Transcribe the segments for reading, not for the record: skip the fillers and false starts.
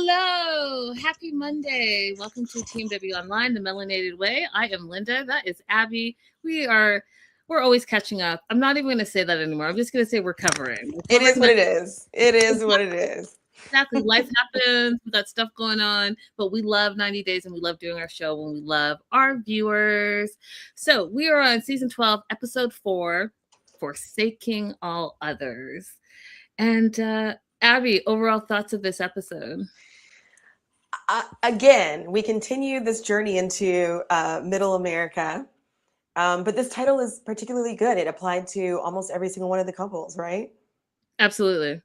Hello, happy Monday. Welcome to TMW Online, the Melanated Way. I am Linda. That is Abby. We're always catching up. I'm not even going to say that anymore. I'm just going to say we're covering. It is what it is. It is what it is. Exactly. Life happens. We got stuff going on, but we love 90 Days and we love doing our show and we love our viewers. So we are on season 12, episode 4, Forsaking All Others. And Abby, overall thoughts of this episode? Again, we continue this journey into Middle America, but this title is particularly good. It applied to almost every single one of the couples, right? Absolutely.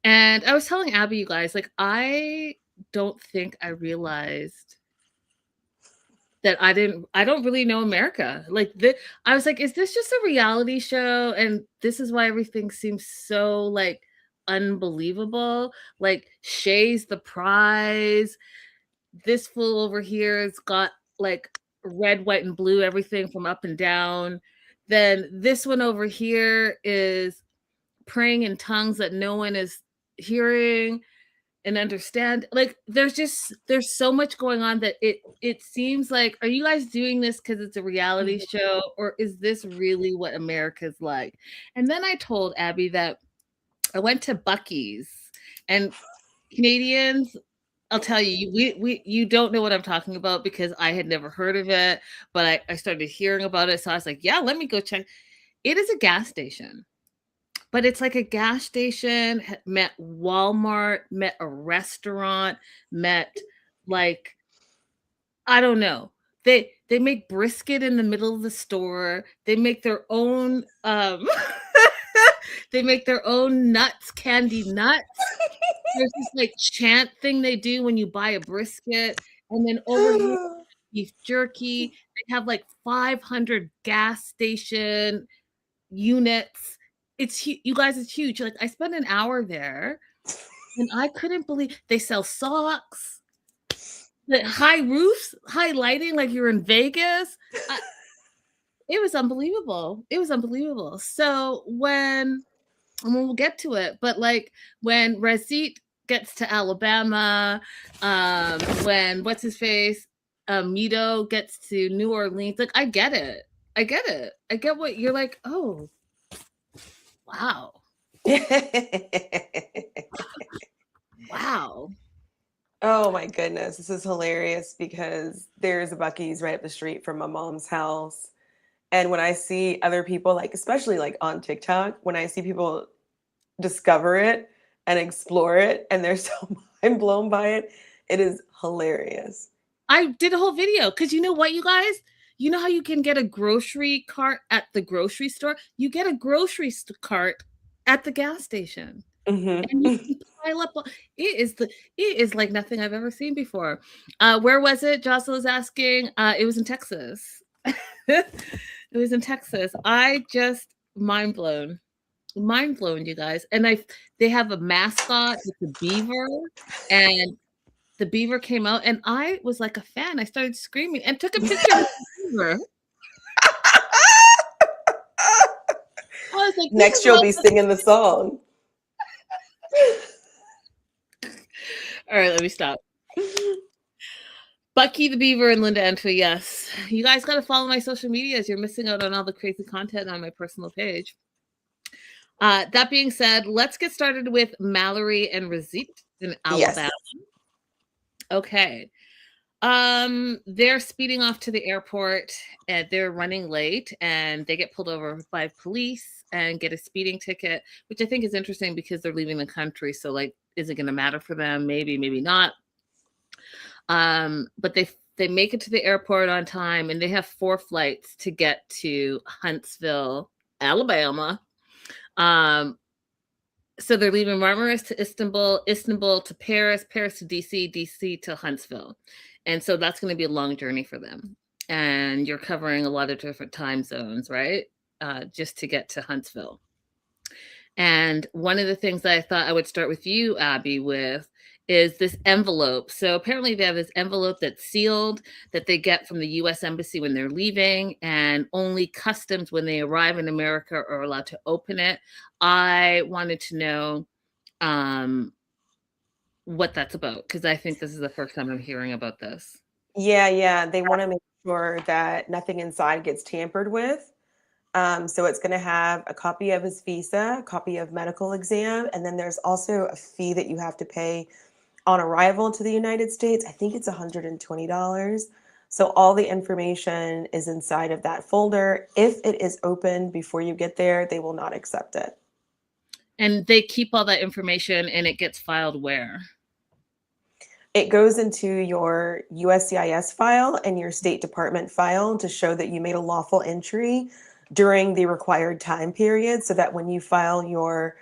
And I was telling Abby, you guys, like, I don't think I realized that I don't really know America. Like, I was like, is this just a reality show? And this is why everything seems so, like, unbelievable. Like, Shay's the prize. This fool over here has got, like, red, white, and blue, everything from up and down. Then this one over here is praying in tongues that no one is hearing and understand. Like, there's so much going on that it seems like, are you guys doing this because it's a reality show, or is this really what America's like? And then I told Abby that I went to Buc-ee's, and Canadians, I'll tell you, you don't know what I'm talking about because I had never heard of it, but I started hearing about it, so I was like, yeah, let me go check. It is a gas station. But it's like a gas station, met Walmart, met a restaurant, met, like, I don't know. They make brisket in the middle of the store. They make their own they make their own nuts, candy nuts. There's this, like, chant thing they do when you buy a brisket. And then over here, beef jerky. They have like 500 gas station units. You guys, it's huge. Like, I spent an hour there and I couldn't believe they sell socks, the high roofs, high lighting, like you're in Vegas. It was unbelievable. It was unbelievable. So when we'll get to it, but like when Razit gets to Alabama, when what's his face, Mito gets to New Orleans, like, I get it. I get it. I get what you're like. Oh, wow. Wow. Oh my goodness, this is hilarious because there's a Buc-ee's right up the street from my mom's house. And when I see other people, like, especially like on TikTok, when I see people discover it and explore it and they're so mind blown by it, it is hilarious. I did a whole video because you know what, you guys? You know how you can get a grocery cart at the grocery store? You get a grocery cart at the gas station. And you can pile up. It is like nothing I've ever seen before. Where was it? Jocelyn asking. It was in Texas. It was in Texas. I just mind blown, you guys. And they have a mascot. It's a beaver, and the beaver came out, and I was like a fan. I started screaming and took a picture of the beaver. I was like, next you'll be singing the song. All right, let me stop. Bucky the Beaver and Linda Entry, yes. You guys got to follow my social medias. You're missing out on all the crazy content on my personal page. That being said, let's get started with Mallory and Razit in Alabama. Yes. Okay. They're speeding off to the airport and they're running late and they get pulled over by police and get a speeding ticket, which I think is interesting because they're leaving the country. So, like, is it going to matter for them? Maybe, maybe not. But they make it to the airport on time and they have 4 flights to get to Huntsville, Alabama. So they're leaving Marmaris to Istanbul, Istanbul to Paris, Paris to DC, DC to Huntsville. And so that's going to be a long journey for them. And you're covering a lot of different time zones, right? Just to get to Huntsville. And one of the things that I thought I would start with you, Abby, with is this envelope. So apparently they have this envelope that's sealed that they get from the U.S. Embassy when they're leaving, and only customs when they arrive in America are allowed to open it. I wanted to know what that's about, because I think this is the first time I'm hearing about this. Yeah. They want to make sure that nothing inside gets tampered with. So it's going to have a copy of his visa, a copy of medical exam, and then there's also a fee that you have to pay on arrival to the United States. I think it's $120. So all the information is inside of that folder. If it is open before you get there, they will not accept it. And they keep all that information and it gets filed where? It goes into your USCIS file and your State Department file to show that you made a lawful entry during the required time period, so that when you file your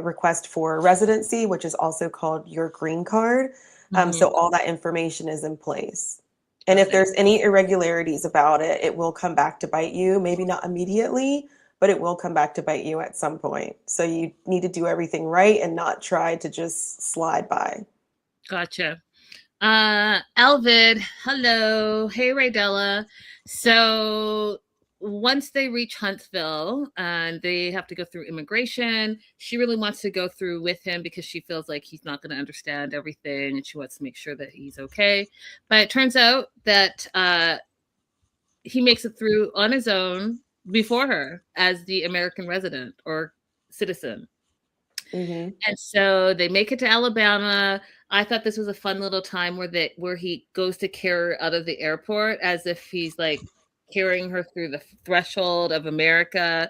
request for residency, which is also called your green card, Mm-hmm. so all that information is in place. And if Okay. there's any irregularities about it, it will come back to bite you. Maybe not immediately, but it will come back to bite you at some point. So you need to do everything right and not try to just slide by. Gotcha. Alvid, hello. Hey, Raydella. So once they reach Huntsville and they have to go through immigration, she really wants to go through with him because she feels like he's not going to understand everything and she wants to make sure that he's okay. But it turns out that he makes it through on his own before her as the American resident or citizen. Mm-hmm. And so they make it to Alabama. I thought this was a fun little time where he goes to carry her out of the airport as if he's like carrying her through the threshold of America,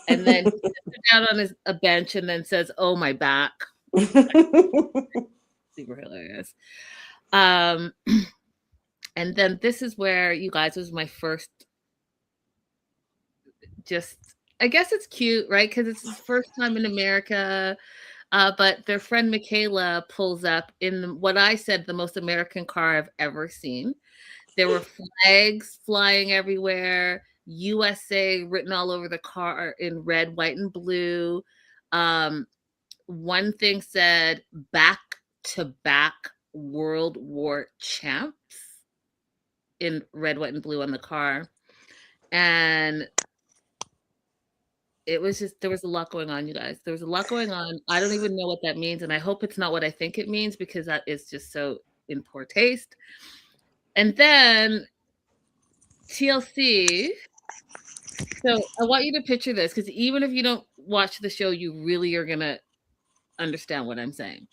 and then he sits her down on a bench and then says, "Oh, my back." Super hilarious. Um, and then this is where, you guys, was my first. Just, I guess it's cute, right? Because it's his first time in America. But their friend Michaela pulls up in what I said, the most American car I've ever seen. There were flags flying everywhere, USA written all over the car in red, white, and blue. One thing said back to back World War champs in red, white, and blue on the car. And it was just, there was a lot going on, you guys. There was a lot going on. I don't even know what that means, and I hope it's not what I think it means, because that is just so in poor taste. And then TLC. So I want you to picture this, because even if you don't watch the show, you really are gonna understand what I'm saying.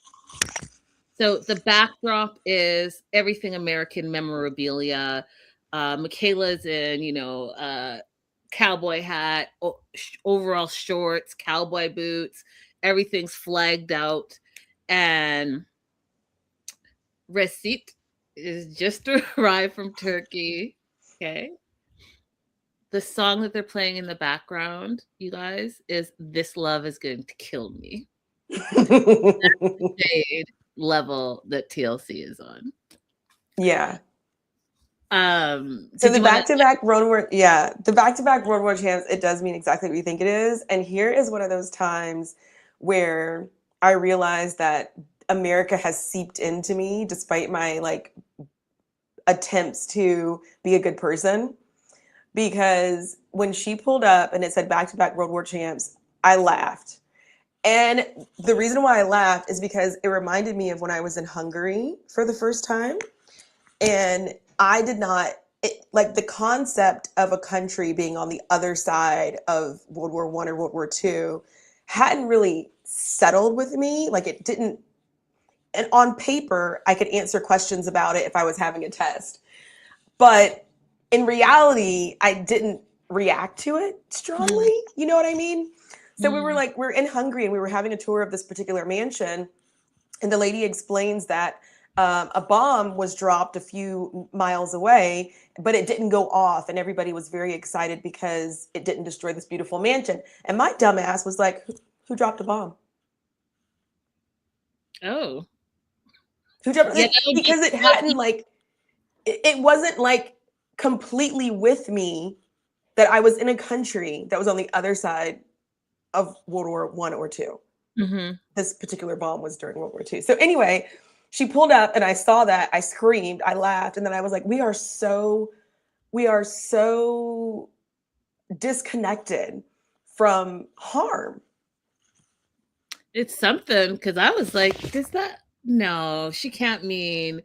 So the backdrop is everything American memorabilia. Michaela's in, cowboy hat, overall shorts, cowboy boots, everything's flagged out. And Receipt is just arrived from Turkey. Okay. The song that they're playing in the background, you guys, is This Love Is Going to Kill Me. Shade level that TLC is on. Yeah. So Did the you want back-to-back World War, the back-to-back World War champs, it does mean exactly what you think it is. And here is one of those times where I realized that America has seeped into me despite my attempts to be a good person. Because when she pulled up and it said back-to-back World War champs, I laughed. And the reason why I laughed is because it reminded me of when I was in Hungary for the first time. And I did not like the concept of a country being on the other side of World War I or World War II hadn't really settled with me. Like it didn't. And on paper, I could answer questions about it if I was having a test. But in reality, I didn't react to it strongly. You know what I mean? So we're in Hungary and we were having a tour of this particular mansion. And the lady explains that a bomb was dropped a few miles away, but it didn't go off. And everybody was very excited because it didn't destroy this beautiful mansion. And my dumbass was like, who dropped a bomb? Oh. Who dropped it? Because it hadn't it wasn't completely with me that I was in a country that was on the other side of World War I or II. Mm-hmm. This particular bomb was during World War II. So anyway, she pulled up and I saw that. I screamed, I laughed, and then I was like, we are so disconnected from harm. It's something, because I was like, is that No, she can't mean.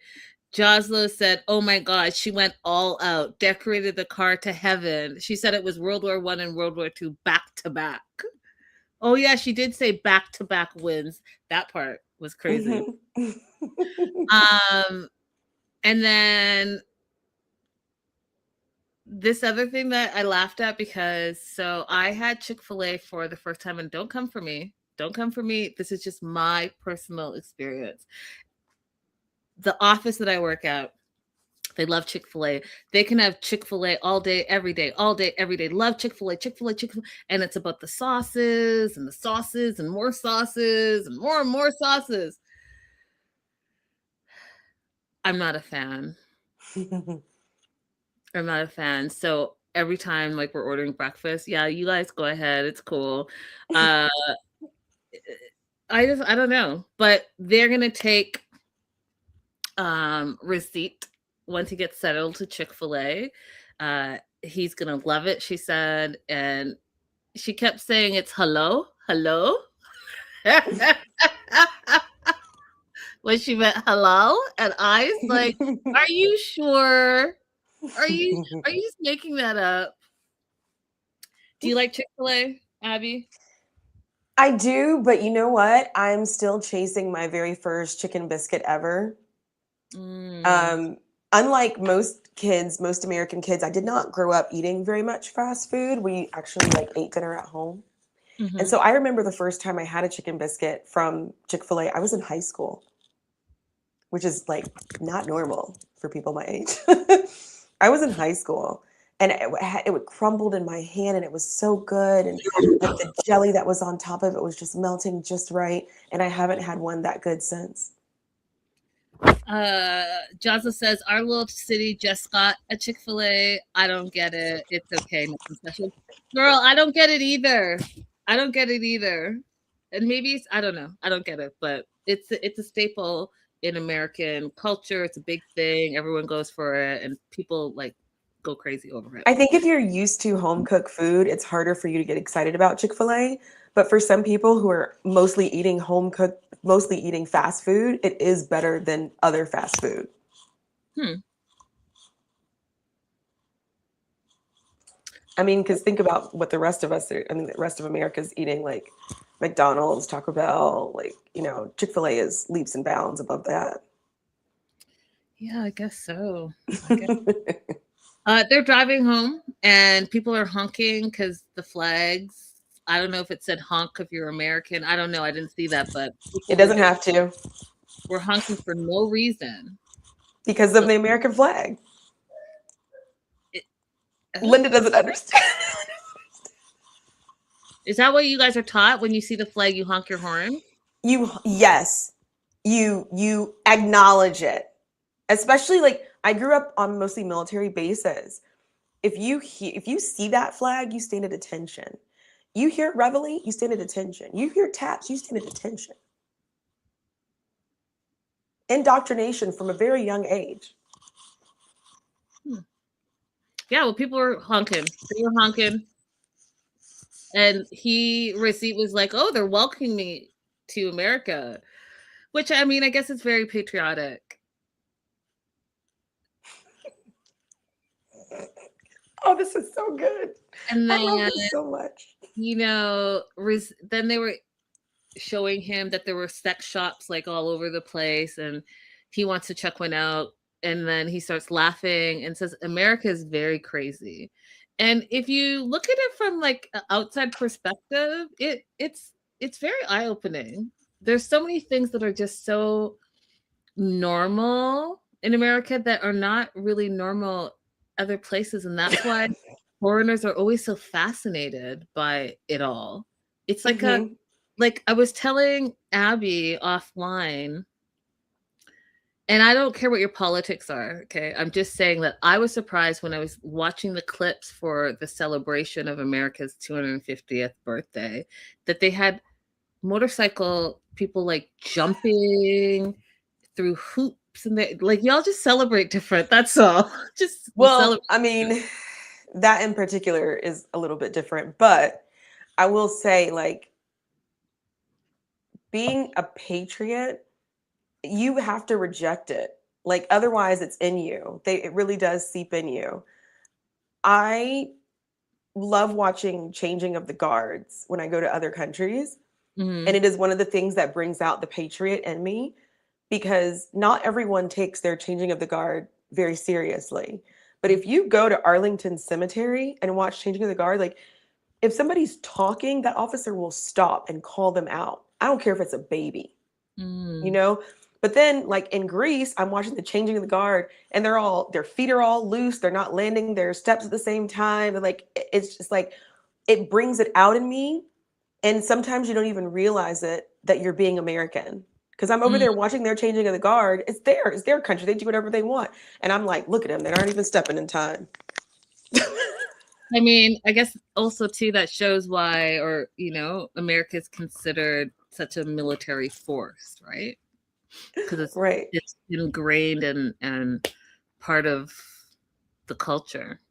Josla said, "Oh my God, she went all out, decorated the car to heaven." She said it was World War One and World War Two back to back. Oh yeah, she did say back to back wins. That part was crazy. Mhm. Um, and then this other thing that I laughed at because so I had Chick-fil-A for the first time, and don't come for me. Don't come for me. This is just my personal experience. The office that I work at, they love Chick-fil-A. They can have Chick-fil-A all day, every day, all day, every day. Love Chick-fil-A, Chick-fil-A, Chick-fil-A. And it's about the sauces and the sauces and more sauces and more sauces. I'm not a fan. I'm not a fan. So every time like we're ordering breakfast, yeah, you guys go ahead. It's cool. Uh I don't know. But they're gonna take receipt once he gets settled to Chick-fil-A. He's gonna love it, she said, and she kept saying it's hello, hello. When she meant hello, and I was like, "Are you sure? Are you just making that up?" Do you like Chick-fil-A, Abby? I do, but you know what? I'm still chasing my very first chicken biscuit ever. Mm, Um, Unlike most kids, most American kids, I did not grow up eating very much fast food. We actually like ate dinner at home. And mhm. so I remember the first time I had a chicken biscuit from Chick-fil-A, I was in high school, which is like not normal for people my age. I was in high school and it crumbled in my hand and it was so good. And like the jelly that was on top of it was just melting just right. And I haven't had one that good since. Jazza says our little city just got a Chick-fil-A. I don't get it. It's okay, nothing special. Girl, I don't get it either. I don't get it either. And maybe it's, I don't know. I don't get it, but it's a staple in American culture. It's a big thing. Everyone goes for it, and people like go crazy over it. I think if you're used to home cooked food, it's harder for you to get excited about Chick-fil-A. But for some people who are mostly eating home cooked, mostly eating fast food, it is better than other fast food. Hmm. I mean, because think about what the rest of us are, I mean, the rest of America is eating like McDonald's, Taco Bell, like, Chick-fil-A is leaps and bounds above that. Yeah, I guess so. I guess. They're driving home, and people are honking because the flags. I don't know if it said honk if you're American. I don't know. I didn't see that, but It people doesn't have to were honking for no reason. because of the American flag. It, Linda doesn't understand. is that what you guys are taught? When you see the flag, you honk your horn? Yes, you acknowledge it. Especially like I grew up on mostly military bases. If you see that flag, you stand at attention. You hear reveille, you stand at attention. You hear taps, you stand at attention. Indoctrination from a very young age. Hmm. Yeah, well, people were honking. They were honking. And receipt was like, oh, they're welcoming me to America. Which, I mean, I guess it's very patriotic. Oh, this is so good. And I love then, this so much. then they were showing him that there were sex shops like all over the place, and he wants to check one out. And then he starts laughing and says, America is very crazy. And if you look at it from like an outside perspective, it's very eye-opening. There's so many things that are just so normal in America that are not really normal other places. And that's why foreigners are always so fascinated by it all. It's Hmm. like I was telling Abby offline, and I don't care what your politics are, okay? I'm just saying that I was surprised when I was watching the clips for the celebration of America's 250th birthday that they had motorcycle people like jumping through hoops, and they like, y'all just celebrate different. That's all. Just you celebrate Well, I different. mean, that in particular is a little bit different, but I will say, like, being a patriot you have to reject it. Like otherwise it's in you. It really does seep in you. I love watching changing of the guards when I go to other countries. And Mhm. it is one of the things that brings out the patriot in me because not everyone takes their changing of the guard very seriously. But if you go to Arlington Cemetery and watch changing of the guard, like if somebody's talking, that officer will stop and call them out. I don't care if it's a baby, you Mm. know? But then, like in Greece, I'm watching the changing of the guard, and their feet are all loose. They're not landing their steps at the same time. And like, it's just like, it brings it out in me. And sometimes you don't even realize it that you're being American. Because I'm over Mm. there watching their changing of the guard. It's their country. They do whatever they want. And I'm like, look at them. They aren't even stepping in time. I mean, I guess also too that shows why, or America is considered such a military force, right? Because Right. it's ingrained and part of the culture.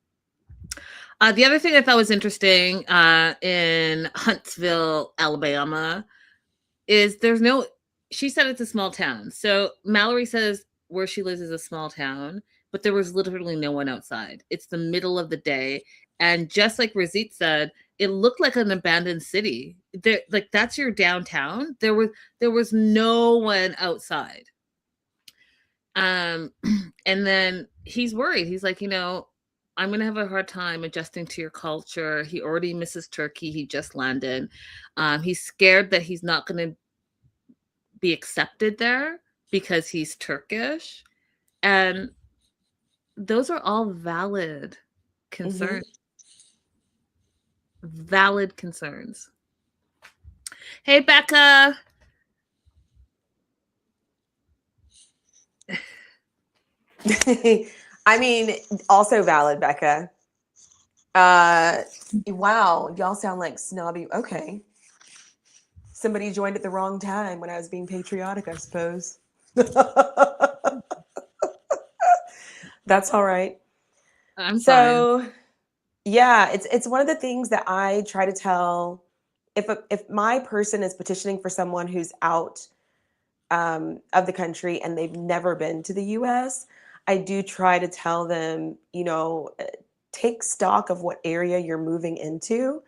The other thing I thought was interesting in Huntsville, Alabama, is there's no. She said it's a small town. So Mallory says where she lives is a small town, but there was literally no one outside. It's the middle of the day, and just like Razit said, it looked like an abandoned city. There, like that's your downtown. There was no one outside. Um, and then he's worried. He's like, I'm gonna have a hard time adjusting to your culture. He already misses Turkey. He just landed. He's scared that he's not gonna be accepted there because he's Turkish. And those are all valid Mm-hmm. concerns. Valid concerns. Hey, Becca. I mean, also valid, Becca. Uh, wow, y'all sound like snobby. Okay. Somebody joined at the wrong time when I was being patriotic, I suppose. That's all right. I'm fine. So, yeah, it's one of the things that I try to tell if my person is petitioning for someone who's out of the country and they've never been to the US, I do try to tell them, take stock of what area you're moving into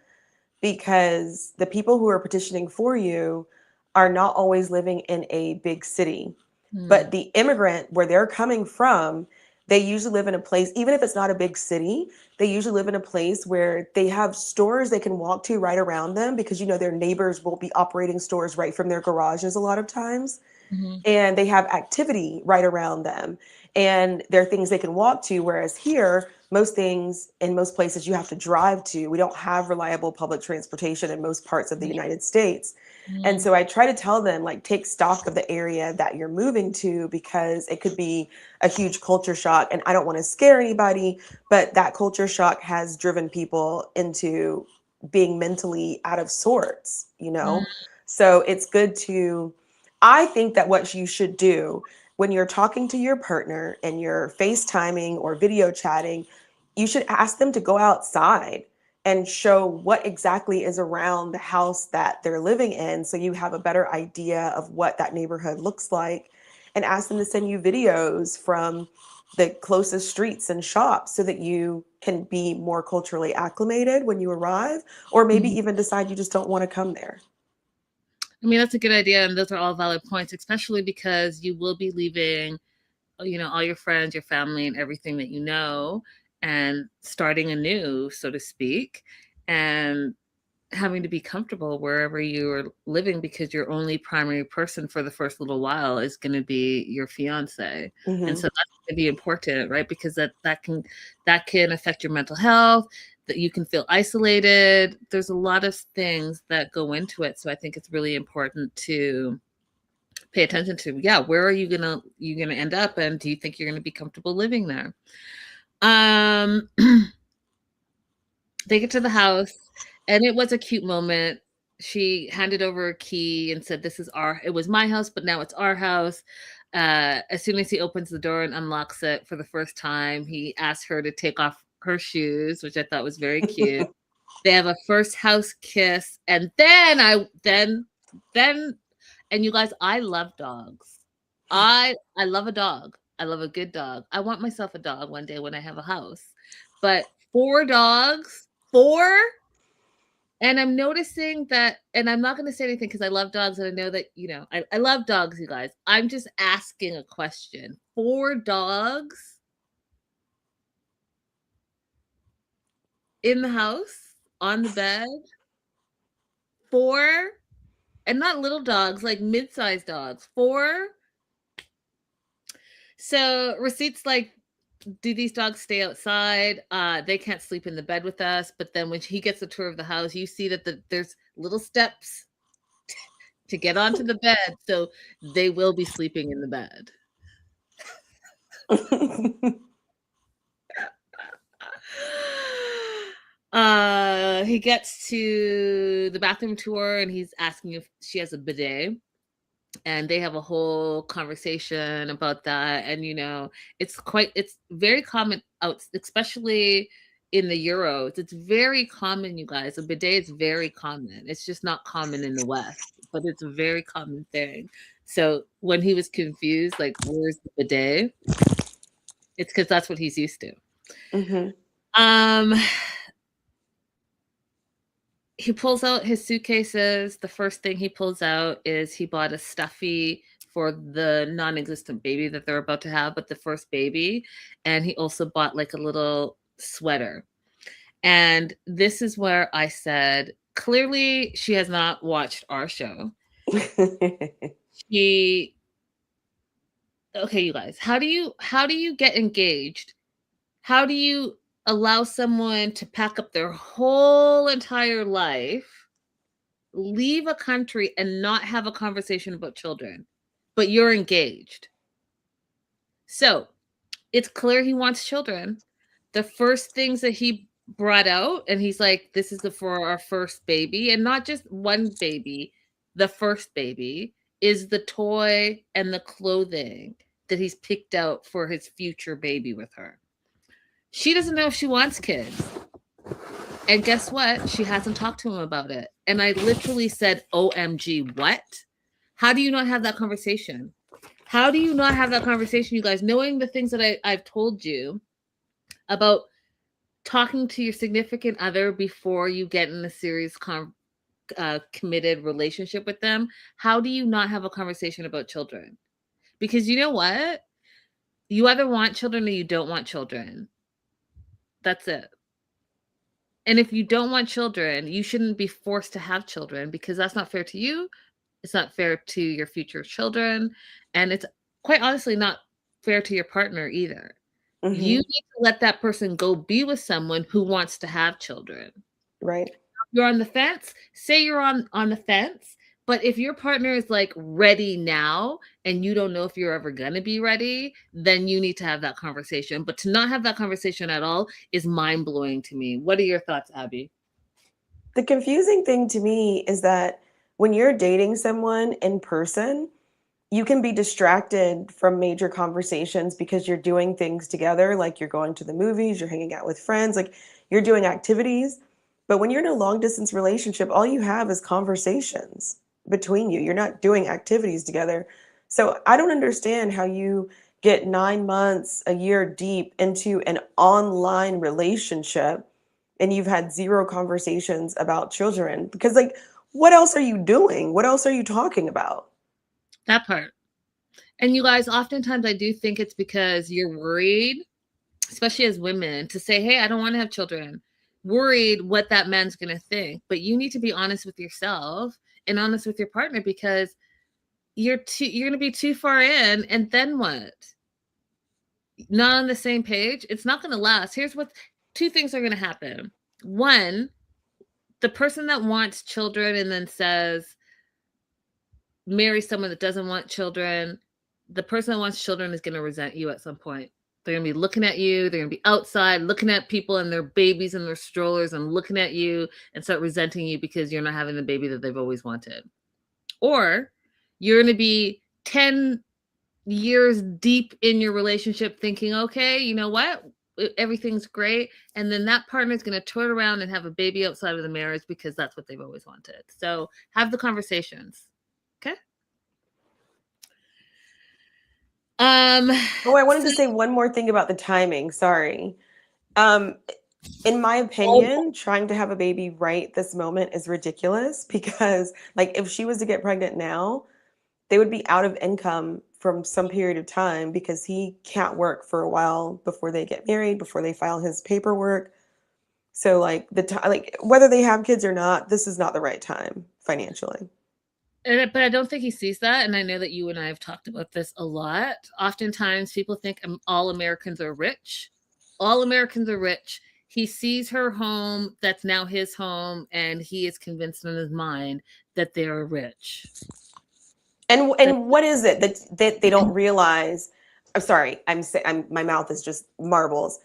because the people who are petitioning for you are not always living in a big city. Hmm. But the immigrant, where they're coming from, they usually live in a place, even if it's not a big city, they usually live in a place where they have stores they can walk to right around them because, their neighbors will be operating stores right from their garages a lot of times Hmm. and they have activity right around them and there are things they can walk to, whereas here most things in most places you have to drive to. We don't have reliable public transportation in most parts of the United States. And Hmm. so I try to tell them, like, take stock of the area that you're moving to because it could be a huge culture shock, and I don't want to scare anybody, but that culture shock has driven people into being mentally out of sorts. So it's good to, I think that what you should do when you're talking to your partner and you're FaceTiming or video chatting, you should ask them to go outside and show what exactly is around the house that they're living in so you have a better idea of what that neighborhood looks like, and ask them to send you videos from the closest streets and shops so that you can be more culturally acclimated when you arrive, or maybe Hmm. even decide you just don't want to come there. I mean, that's a good idea, and those are all valid points, especially because you will be leaving, all your friends, your family, and everything that you know, and starting anew, so to speak, and having to be comfortable wherever you're living because your only primary person for the first little while is going to be your fiance. And Hmm. so that's going to be important, right? Because that can affect your mental health, that you can feel isolated. There's a lot of things that go into it. So I think it's really important to pay attention to, yeah, where are you gonna end up, and do you think you're gonna be comfortable living there? Um they get to the house, and it was a cute moment. She handed over a key and said, it was my house, but now it's our house. As soon as he opens the door and unlocks it for the first time, he asks her to take off her shoes, which I thought was very cute. They have a first house kiss, and then and you guys, I love dogs. I love a dog. I love a good dog. I want myself a dog one day when I have a house. But 4 dogs? 4? And I'm noticing that, and I'm not gonna say anything because I love dogs, and I know that, I love dogs, you guys. I'm just asking a question. 4 dogs in the house, on the bed? 4? And not little dogs, like mid-sized dogs. 4? So, receipts like, do these dogs stay outside? They can't sleep in the bed with us, but then when he gets a tour of the house, you see that there's little steps to get onto the bed, so they will be sleeping in the bed. He gets to the bathroom tour and he's asking if she has a bidet. And they have a whole conversation about that. And it's very common out, especially in the Euros. It's very common, you guys. A bidet is very common. It's just not common in the West, but it's a very common thing. So when he was confused, like, where's the bidet? It's because that's what he's used to. Mm-hmm. He pulls out his suitcases. The first thing he pulls out is he bought a stuffy for the non-existent baby that they're about to have, but the first baby. And he also bought like a little sweater. And this is where I said, clearly she has not watched our show. Okay, you guys, how do you get engaged? How do you allow someone to pack up their whole entire life, leave a country, and not have a conversation about children, but you're engaged? So it's clear he wants children. The first things that he brought out, and he's like, this is for our first baby, and not just one baby, the first baby, is the toy and the clothing that he's picked out for his future baby with her. She doesn't know if she wants kids. And guess what? She hasn't talked to him about it. And I literally said, OMG, what? How do you not have that conversation? How do you not have that conversation, you guys, knowing the things that I've told you about talking to your significant other before you get in a serious committed relationship with them? How do you not have a conversation about children? Because you know what? You either want children or you don't want children. That's it. And if you don't want children, you shouldn't be forced to have children, because that's not fair to you. It's not fair to your future children. And it's quite honestly not fair to your partner either. Mm-hmm. You need to let that person go be with someone who wants to have children. Right. If you're on the fence, say you're on the fence. But if your partner is like ready now and you don't know if you're ever going to be ready, then you need to have that conversation. But to not have that conversation at all is mind-blowing to me. What are your thoughts, Abby? The confusing thing to me is that when you're dating someone in person, you can be distracted from major conversations because you're doing things together, like you're going to the movies, you're hanging out with friends, like you're doing activities. But when you're in a long distance relationship, all you have is conversations between you. You're not doing activities together. So I don't understand how you get 9 months, a year deep into an online relationship and you've had zero conversations about children. Because, like, what else are you doing? What else are you talking about? That part. And you guys, oftentimes I do think it's because you're worried, especially as women, to say, hey, I don't want to have children. Worried what that man's going to think. But you need to be honest with yourself and honest with your partner, because you're going to be too far in, and then what? Not on the same page. It's not going to last. Here's what two things are going to happen. One, the person that wants children and then says, marry someone that doesn't want children, the person that wants children is going to resent you at some point. They're going to be looking at you. They're going to be outside looking at people and their babies and their strollers and looking at you and start resenting you because you're not having the baby that they've always wanted. Or you're going to be 10 years deep in your relationship thinking, okay, you know what? Everything's great. And then that partner is going to turn around and have a baby outside of the marriage because that's what they've always wanted. So have the conversations. Okay. Um, Oh, I wanted so, to say one more thing about the timing. Sorry. Um, in my oh, opinion, trying to have a baby right this moment is ridiculous because, like, if she was to get pregnant now, they would be out of income from some period of time because he can't work for a while before they get married, before they file his paperwork. So, like, the time, like, whether they have kids or not, this is not the right time financially. but I don't think he sees that, and I know that you and I have talked about this a lot. Oftentimes, people think all Americans are rich. All Americans are rich. He sees her home that's now his home, and he is convinced in his mind that they are rich. That And what is it that they don't realize? I'm sorry, my mouth is just marbles.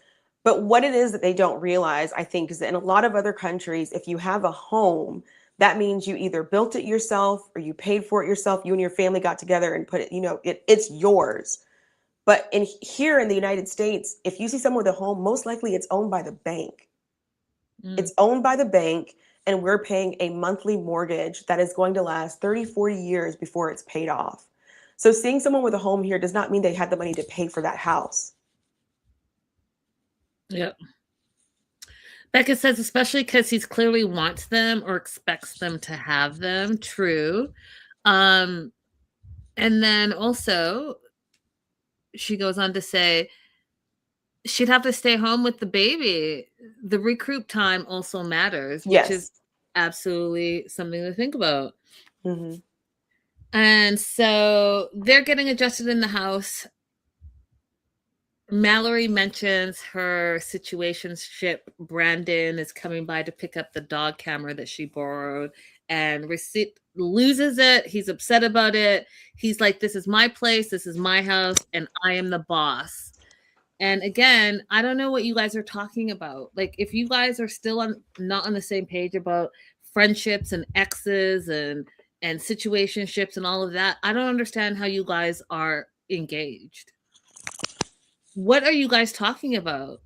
But what it is that they don't realize, I think, is that in a lot of other countries, if you have a home, that means you either built it yourself or you paid for it yourself. You and your family got together and put it, it's yours. But in here in the United States, if you see someone with a home, most likely it's owned by the bank. mm, It's owned by the bank, and we're paying a monthly mortgage that is going to last 30, 40 years before it's paid off. So seeing someone with a home here does not mean they had the money to pay for that house. yeah. Becca says, especially because he clearly wants them or expects them to have them. True. Um, and then also, she goes on to say, she'd have to stay home with the baby. The recruit time also matters, which is Yes. absolutely something to think about. Hmm. And so they're getting adjusted in the house. Mallory mentions her situationship. Brandon is coming by to pick up the dog camera that she borrowed, and Receipt loses it. He's upset about it. He's like, "This is my place. This is my house, and I am the boss." And again, I don't know what you guys are talking about. Like, if you guys are still not on the same page about friendships and exes and situationships and all of that, I don't understand how you guys are engaged. What are you guys talking about?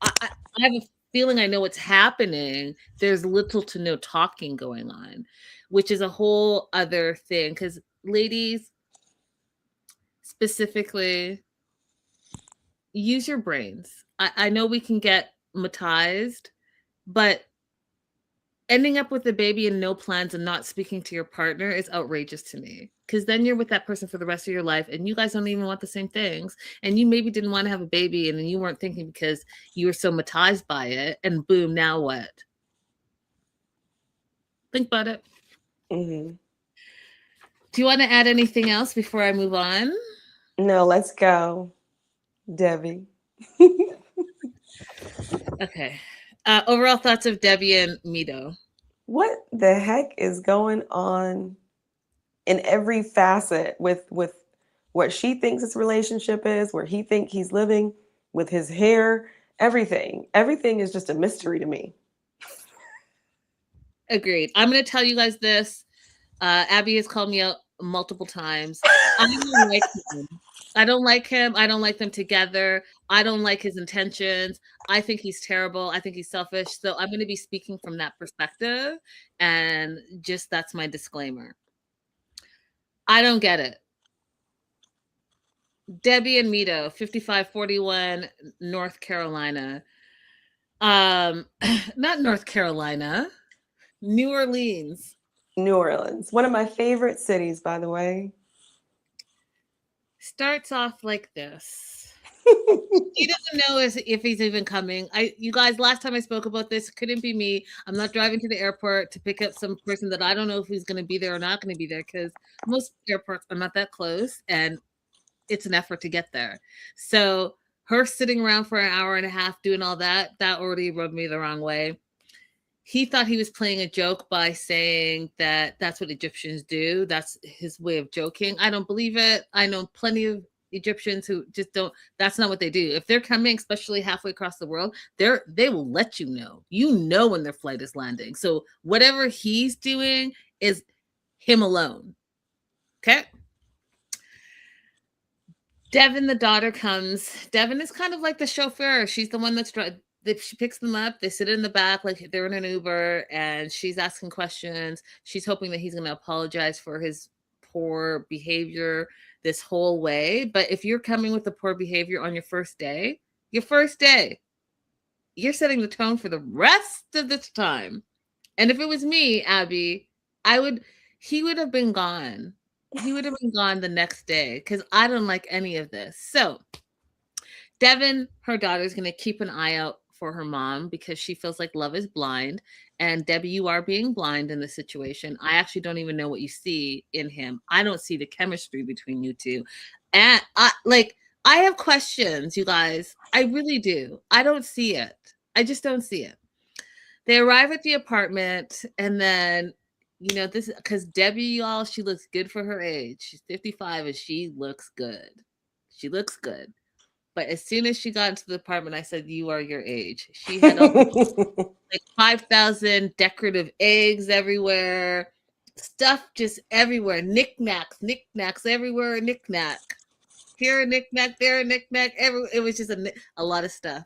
I have a feeling I know what's happening. There's little to no talking going on, which is a whole other thing. Because ladies, specifically, use your brains. I know we can get matized, but ending up with a baby and no plans and not speaking to your partner is outrageous to me. Because then you're with that person for the rest of your life and you guys don't even want the same things. And you maybe didn't want to have a baby and then you weren't thinking because you were so matized by it. And boom, now what? Think about it. Hmm. Do you want to add anything else before I move on? No, let's go, Debbie. Okay. Overall thoughts of Debbie and Mito. What the heck is going on in every facet with what she thinks his relationship is, where he think he's living, with his hair, everything. Everything is just a mystery to me. Agreed. I'm going to tell you guys this. Abby has called me out multiple times. I don't like him. I don't like him. I don't like them together. I don't like his intentions. I think he's terrible. I think he's selfish. So I'm going to be speaking from that perspective. And just that's my disclaimer. I don't get it. Debbie and Mito, 5541 North Carolina. Not North Carolina, New Orleans. New Orleans, one of my favorite cities, by the way. Starts off like this. He doesn't know if he's even coming. You guys, last time I spoke about this, it couldn't be me. I'm not driving to the airport to pick up some person that I don't know if he's going to be there or not going to be there because most airports are not that close and it's an effort to get there. So her sitting around for an hour and a half doing all that, that already rubbed me the wrong way. He thought he was playing a joke by saying that that's what Egyptians do. That's his way of joking. I don't believe it. I know plenty of Egyptians who just don't. That's not what they do. If they're coming, especially halfway across the world, they will let you know. You know when their flight is landing. So whatever he's doing is him alone. Okay. Devin, the daughter, comes. Devin is kind of like the chauffeur. She's the one that's she picks them up. They sit in the back like they're in an Uber, and she's asking questions. She's hoping that he's going to apologize for his poor behavior. this whole way. But if you're coming with the poor behavior on your first day, you're setting the tone for the rest of the time. And if it was me, Abby, he would have been gone. He would have been gone the next day because I don't like any of this. So Devin, her daughter, is going to keep an eye out for her mom because she feels like love is blind. And Debbie, you are being blind in this situation. I actually don't even know what you see in him. I don't see the chemistry between you two. And I have questions, you guys. I really do. I don't see it. I just don't see it. They arrive at the apartment, and then, this because Debbie, y'all, she looks good for her age. She's 55 and she looks good. She looks good. But as soon as she got into the apartment, I said, "You are your age." She had all like 5,000 decorative eggs everywhere, stuff just everywhere, knickknacks everywhere, knickknack. Here a knickknack, there a knickknack. It was just a lot of stuff.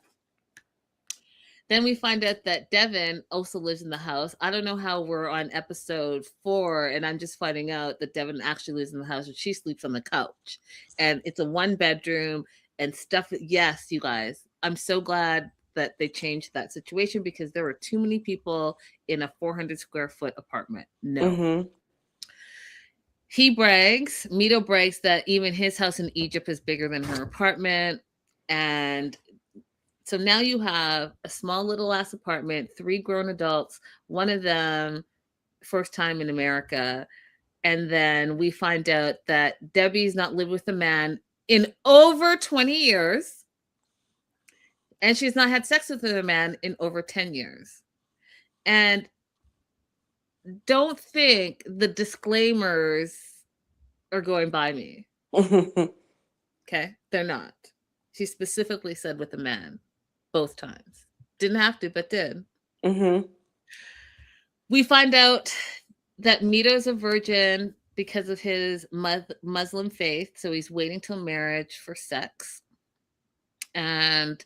Then we find out that Devin also lives in the house. I don't know how we're on episode 4, and I'm just finding out that Devin actually lives in the house, and she sleeps on the couch. And it's a 1-bedroom and stuff. Yes, you guys, I'm so glad that they changed that situation because there were too many people in a 400 square foot apartment. No. Mm-hmm. Mito brags that even his house in Egypt is bigger than her apartment. And so now you have a small little ass apartment, 3 grown adults, one of them first time in America. And then we find out that Debbie's not lived with a man in over 20 years. And she's not had sex with a man in over 10 years. And don't think the disclaimers are going by me. Okay? They're not. She specifically said with a man both times. Didn't have to, but did. Mm-hmm. We find out that Mito's a virgin because of his Muslim faith, so he's waiting till marriage for sex. And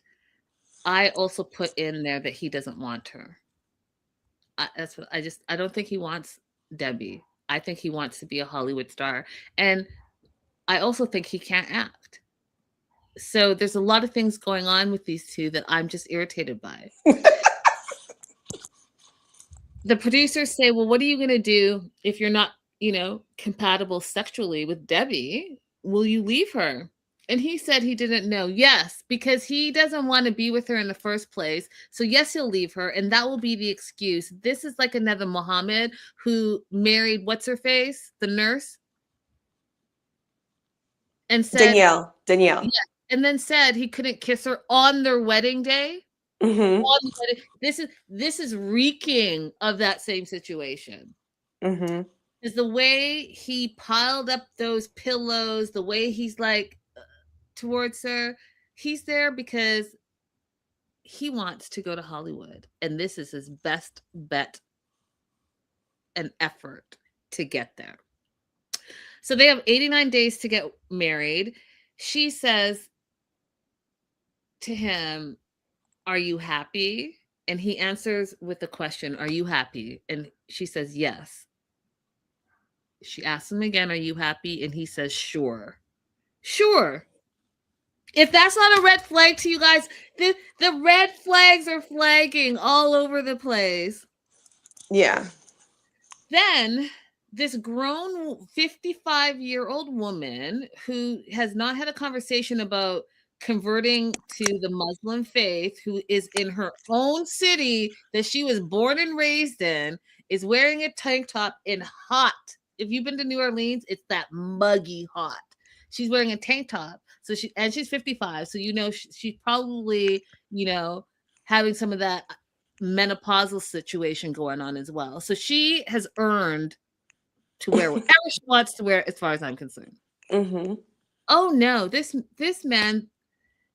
I also put in there that he doesn't want her. I don't think he wants Debbie. I think he wants to be a Hollywood star. And I also think he can't act. So there's a lot of things going on with these two that I'm just irritated by. The producers say, well, what are you going to do if you're not, compatible sexually with Debbie? Will you leave her? And he said he didn't know. Yes, because he doesn't want to be with her in the first place. So yes, he'll leave her. And that will be the excuse. This is like another Muhammad who married, what's her face? The nurse. And said, Danielle. Yeah, and then said he couldn't kiss her on their wedding day. Mm-hmm. This is reeking of that same situation. Mm-hmm. Is the way he piled up those pillows, the way he's like towards her. He's there because he wants to go to Hollywood, and this is his best bet and effort to get there. So they have 89 days to get married. She says to him, "Are you happy?" And he answers with the question, "Are you happy?" And she says, "Yes." She asks him again, "Are you happy?" And he says, "Sure." Sure. If that's not a red flag to you guys, the red flags are flagging all over the place. Yeah. Then this grown 55-year-old woman who has not had a conversation about converting to the Muslim faith, who is in her own city that she was born and raised in, is wearing a tank top in hot. If you've been to New Orleans, it's that muggy hot. She's wearing a tank top. So she's 55. So, she's probably, having some of that menopausal situation going on as well. So she has earned to wear whatever she wants to wear, as far as I'm concerned. Mm-hmm. Oh no, this man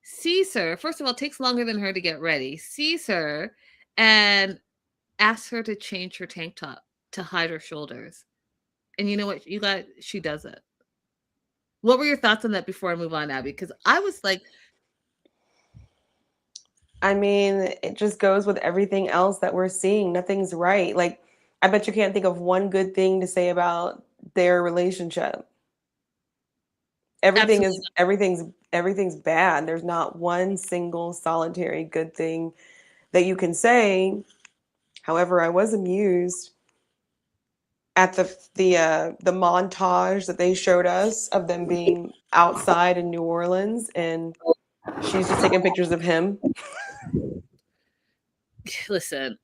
sees her. First of all, takes longer than her to get ready. Sees her and asks her to change her tank top to hide her shoulders. And you know what? She does it. What were your thoughts on that before I move on, Abby? Because I was like, I mean, it just goes with everything else that we're seeing. Nothing's right. Like, I bet you can't think of one good thing to say about their relationship. everything Absolutely is everything's bad. There's not one single solitary good thing that you can say. However, I was amused at the montage that they showed us of them being outside in New Orleans, and she's just taking pictures of him. not. Listen,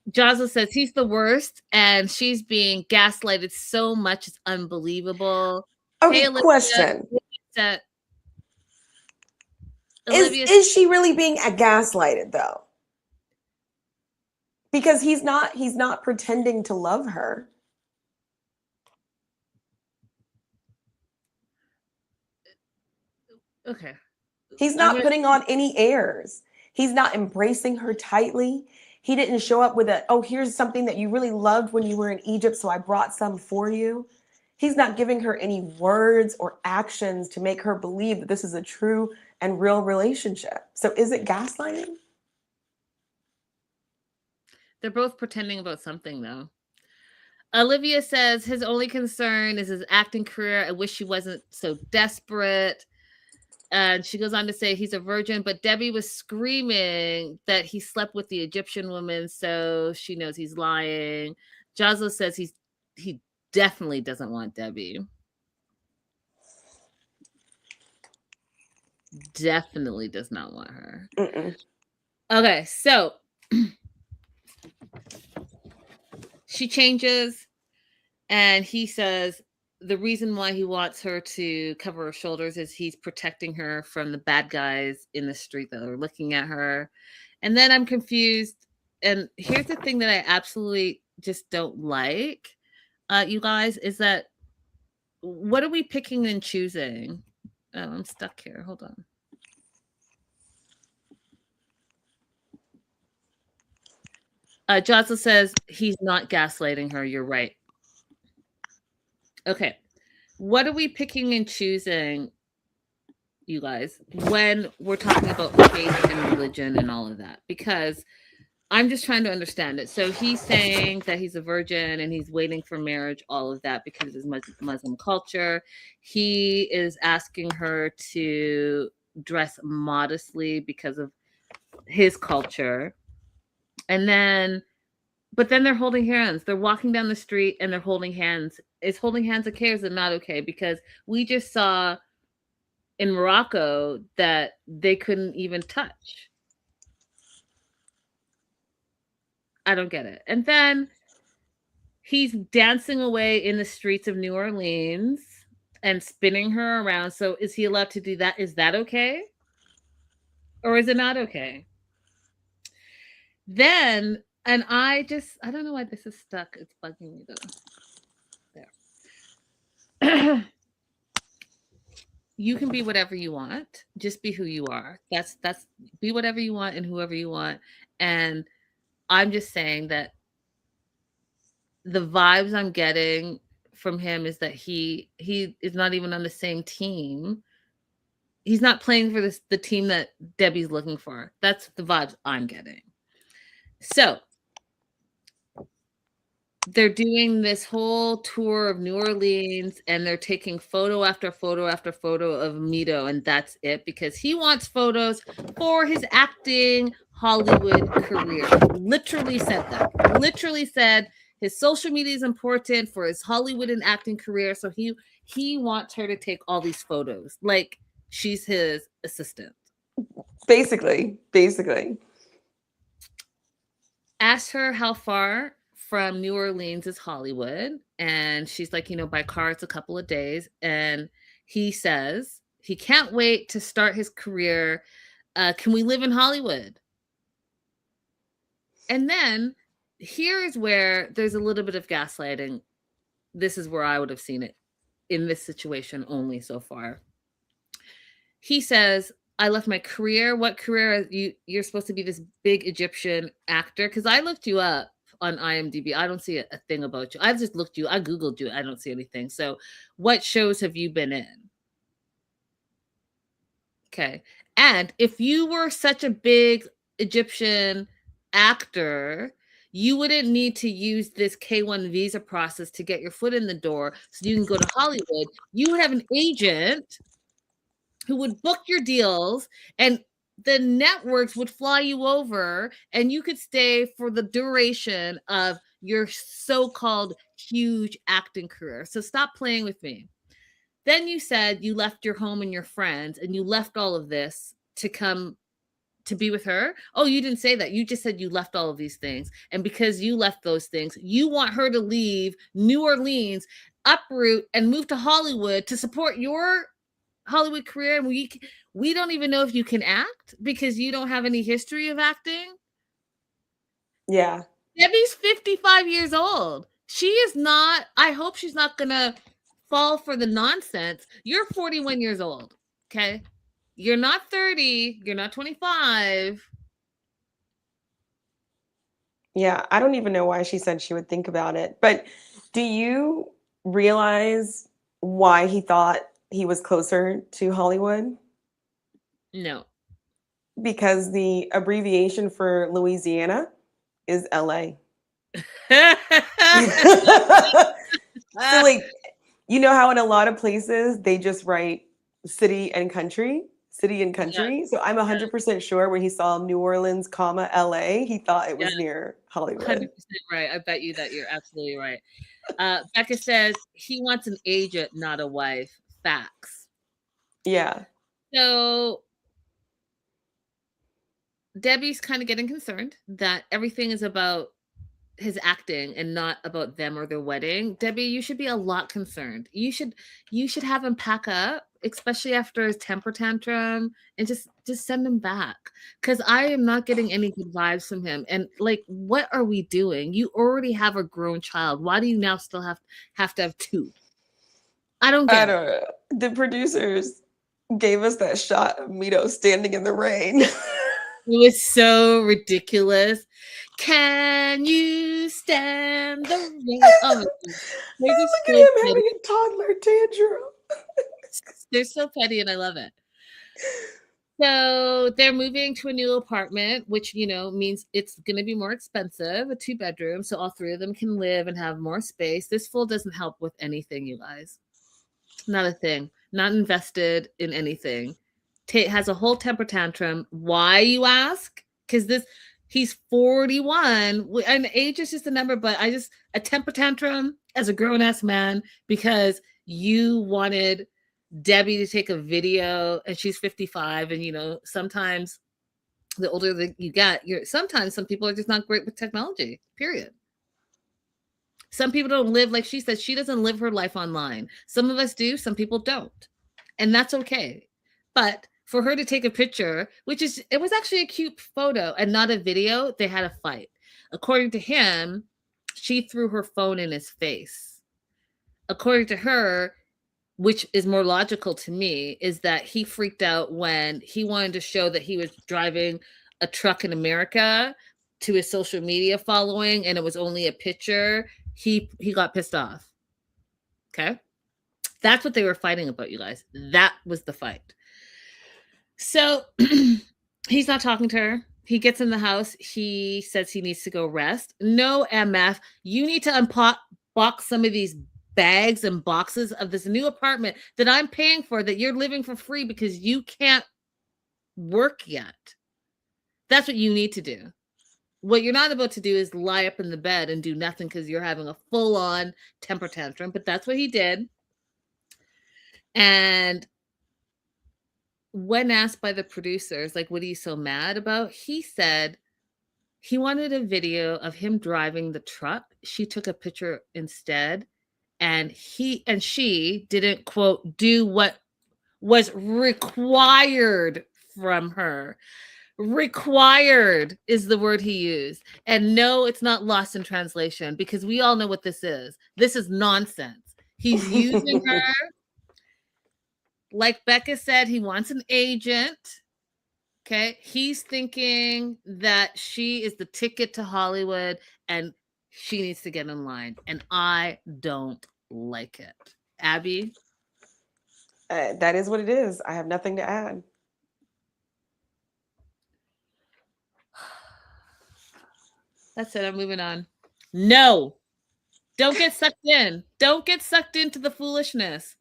Jocelyn says he's the worst, and she's being gaslighted so much it's unbelievable. Hey, Okay, Olivia. question. Said, Is Olivia. is she really being gaslighted though? Because he's not pretending to love her. Okay. He's I'm not gonna, putting on any airs. He's not embracing her tightly. He didn't show up with a, oh, here's something that you really loved when you were in Egypt, so I brought some for you. He's not giving her any words or actions to make her believe that this is a true and real relationship. So is it gaslighting? they're both pretending about something, though. Olivia says his only concern is his acting career. I wish he wasn't so desperate. And she goes on to say he's a virgin, but Debbie was screaming that he slept with the Egyptian woman, so she knows he's lying. Josla says he definitely doesn't want Debbie. Definitely does not want her. Mm-mm. Okay, so she changes, and he says the reason why he wants her to cover her shoulders is he's protecting her from the bad guys in the street that are looking at her. And then I'm confused. And here's the thing that I absolutely just don't like, you guys, is that what are we picking and choosing? Oh, I'm stuck here. Hold on. Jocelyn says he's not gaslighting her. You're right. Okay. What are we picking and choosing, you guys, when we're talking about faith and religion and all of that? Because I'm just trying to understand it. So he's saying that he's a virgin and he's waiting for marriage, all of that because of his Muslim culture. He is asking her to dress modestly because of his culture. And then, but then they're holding hands. They're walking down the street and they're holding hands. Is holding hands okay or is it not okay? Because we just saw in Morocco that they couldn't even touch. I don't get it. And then he's dancing away in the streets of New Orleans and spinning her around. So is he allowed to do that? Is that okay? Or is it not okay? Then, and I don't know why this is stuck. It's bugging me though. There. You can be whatever you want. Just be who you are. That's be whatever you want and whoever you want. And I'm just saying that the vibes I'm getting from him is that he is not even on the same team. He's not playing for the team that Debbie's looking for. That's the vibes I'm getting. So they're doing this whole tour of New Orleans and they're taking photo after photo after photo of Mito, and that's it because he wants photos for his acting Hollywood career. Literally said that. Literally said his social media is important for his Hollywood and acting career, so he wants her to take all these photos like she's his assistant. Basically. Asked her how far from New Orleans is Hollywood. And she's like, by car, it's a couple of days. And he says he can't wait to start his career. Can we live in Hollywood? And then here's where there's a little bit of gaslighting. This is where I would have seen it in this situation only so far. He says, I left my career. What career? You're supposed to be this big Egyptian actor? Because I looked you up on IMDb. I don't see a thing about you. I just looked you. I Googled you. I don't see anything. So what shows have you been in? Okay. And if you were such a big Egyptian actor, You wouldn't need to use this K-1 visa process to get your foot in the door so you can go to Hollywood. You would have an agent who would book your deals, and the networks would fly you over, and you could stay for the duration of your so-called huge acting career. So stop playing with me. Then you said you left your home and your friends, and you left all of this to come to be with her. Oh, you didn't say that. You just said you left all of these things. And because you left those things, you want her to leave New Orleans, uproot, and move to Hollywood to support your Hollywood career. And we don't even know if you can act because you don't have any history of acting. Yeah. Debbie's 55 years old. She is not, I hope she's not going to fall for the nonsense. You're 41 years old. Okay. You're not 30. You're not 25. Yeah. I don't even know why she said she would think about it. But do you realize why he thought he was closer to Hollywood? No. Because the abbreviation for Louisiana is LA. So, like, you know how in a lot of places they just write city and country, city and Yes, country. So I'm yes, 100% sure when he saw New Orleans, comma LA, he thought it yes. was near Hollywood. 100% right. I bet you that you're absolutely right. Becca says he wants an agent, not a wife. Facts. Yeah. So Debbie's kind of getting concerned that everything is about his acting and not about them or their wedding. Debbie, you should be a lot concerned. You should have him pack up, especially after his temper tantrum, and just send him back. Because I am not getting any good vibes from him. And like, what are we doing? You already have a grown child. Why do you now still have to have two? I don't I get it. don't know. The producers gave us that shot of Mito standing in the rain. It was so ridiculous. Can you stand the rain? Oh my god. They're just Look at so him petty. having a toddler tantrum. They're so petty and I love it. So they're moving to a new apartment, which means it's gonna be more expensive, a 2-bedroom, so all 3 of them can live and have more space. This fool doesn't help with anything, you guys. Not a thing. Not invested in anything. Has a whole temper tantrum. Why, you ask? Because he's 41, and age is just a number, but a temper tantrum as a grown ass man because you wanted Debbie to take a video and she's 55, and sometimes the older that you get, sometimes some people are just not great with technology, period. Some people don't live, like she said, she doesn't live her life online. Some of us do, some people don't. And that's okay. But for her to take a picture, it was actually a cute photo and not a video, they had a fight. According to him, she threw her phone in his face. According to her, which is more logical to me, is that he freaked out when he wanted to show that he was driving a truck in America to his social media following, and it was only a picture. He got pissed off. Okay? That's what they were fighting about, you guys. That was the fight. So he's not talking to her. He gets in the house. He says he needs to go rest. No, MF, you need to unbox some of these bags and boxes of this new apartment that I'm paying for, that you're living for free because you can't work yet. That's what you need to do. What you're not about to do is lie up in the bed and do nothing because you're having a full-on temper tantrum, but that's what he did. And when asked by the producers, like, what are you so mad about? He said he wanted a video of him driving the truck. She took a picture instead, and she didn't, quote, do what was required from her. Required is the word he used. And no, it's not lost in translation because we all know what this is. This is nonsense. He's using her. Like Becca said, he wants an agent. Okay. He's thinking that she is the ticket to Hollywood and she needs to get in line. And I don't like it. Abby? That is what it is. I have nothing to add. That's it. I'm moving on. No. Don't get sucked in. Don't get sucked into the foolishness.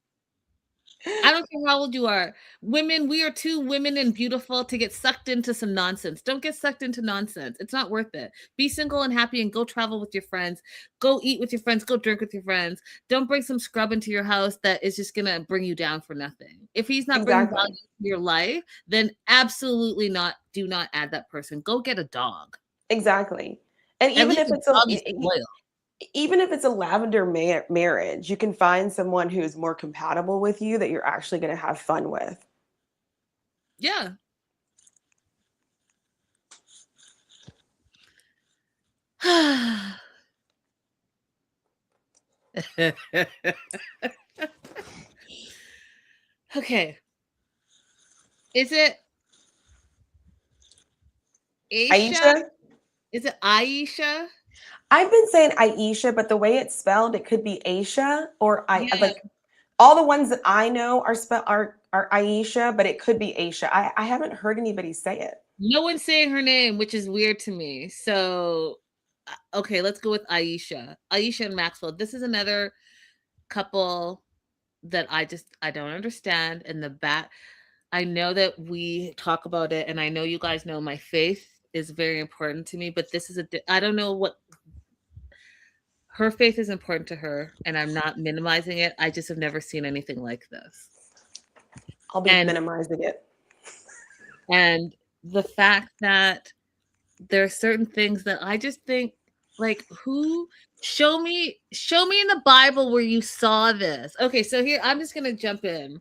I don't care how old you are. Women, we are too women and beautiful to get sucked into some nonsense. Don't get sucked into nonsense. It's not worth it. Be single and happy and go travel with your friends. Go eat with your friends. Go drink with your friends. Don't bring some scrub into your house that is just going to bring you down for nothing. If he's not bringing value Exactly. to your life, then absolutely not. Do not add that person. Go get a dog. Exactly. And At least the dog is loyal. even if it's a lavender marriage, you can find someone who's more compatible with you that you're actually going to have fun with. Yeah. Okay. Is it Aisha? Aisha? Is it Aisha? I've been saying Aisha, but the way it's spelled, it could be Aisha or I Yeah. like all the ones that I know are Aisha, but it could be Aisha. I haven't heard anybody say it. No one's saying her name, which is weird to me. So, okay, let's go with Aisha. Aisha and Maxwell. This is another couple that I don't understand. And I know that we talk about it, and I know you guys know my faith is very important to me, but this is I don't know what her faith is important to her, and I'm not minimizing it. I just have never seen anything like this. I'll be And minimizing it. and the fact that there are certain things that I just think, like, who show me in the Bible where you saw this. Okay, so here I'm just gonna jump in.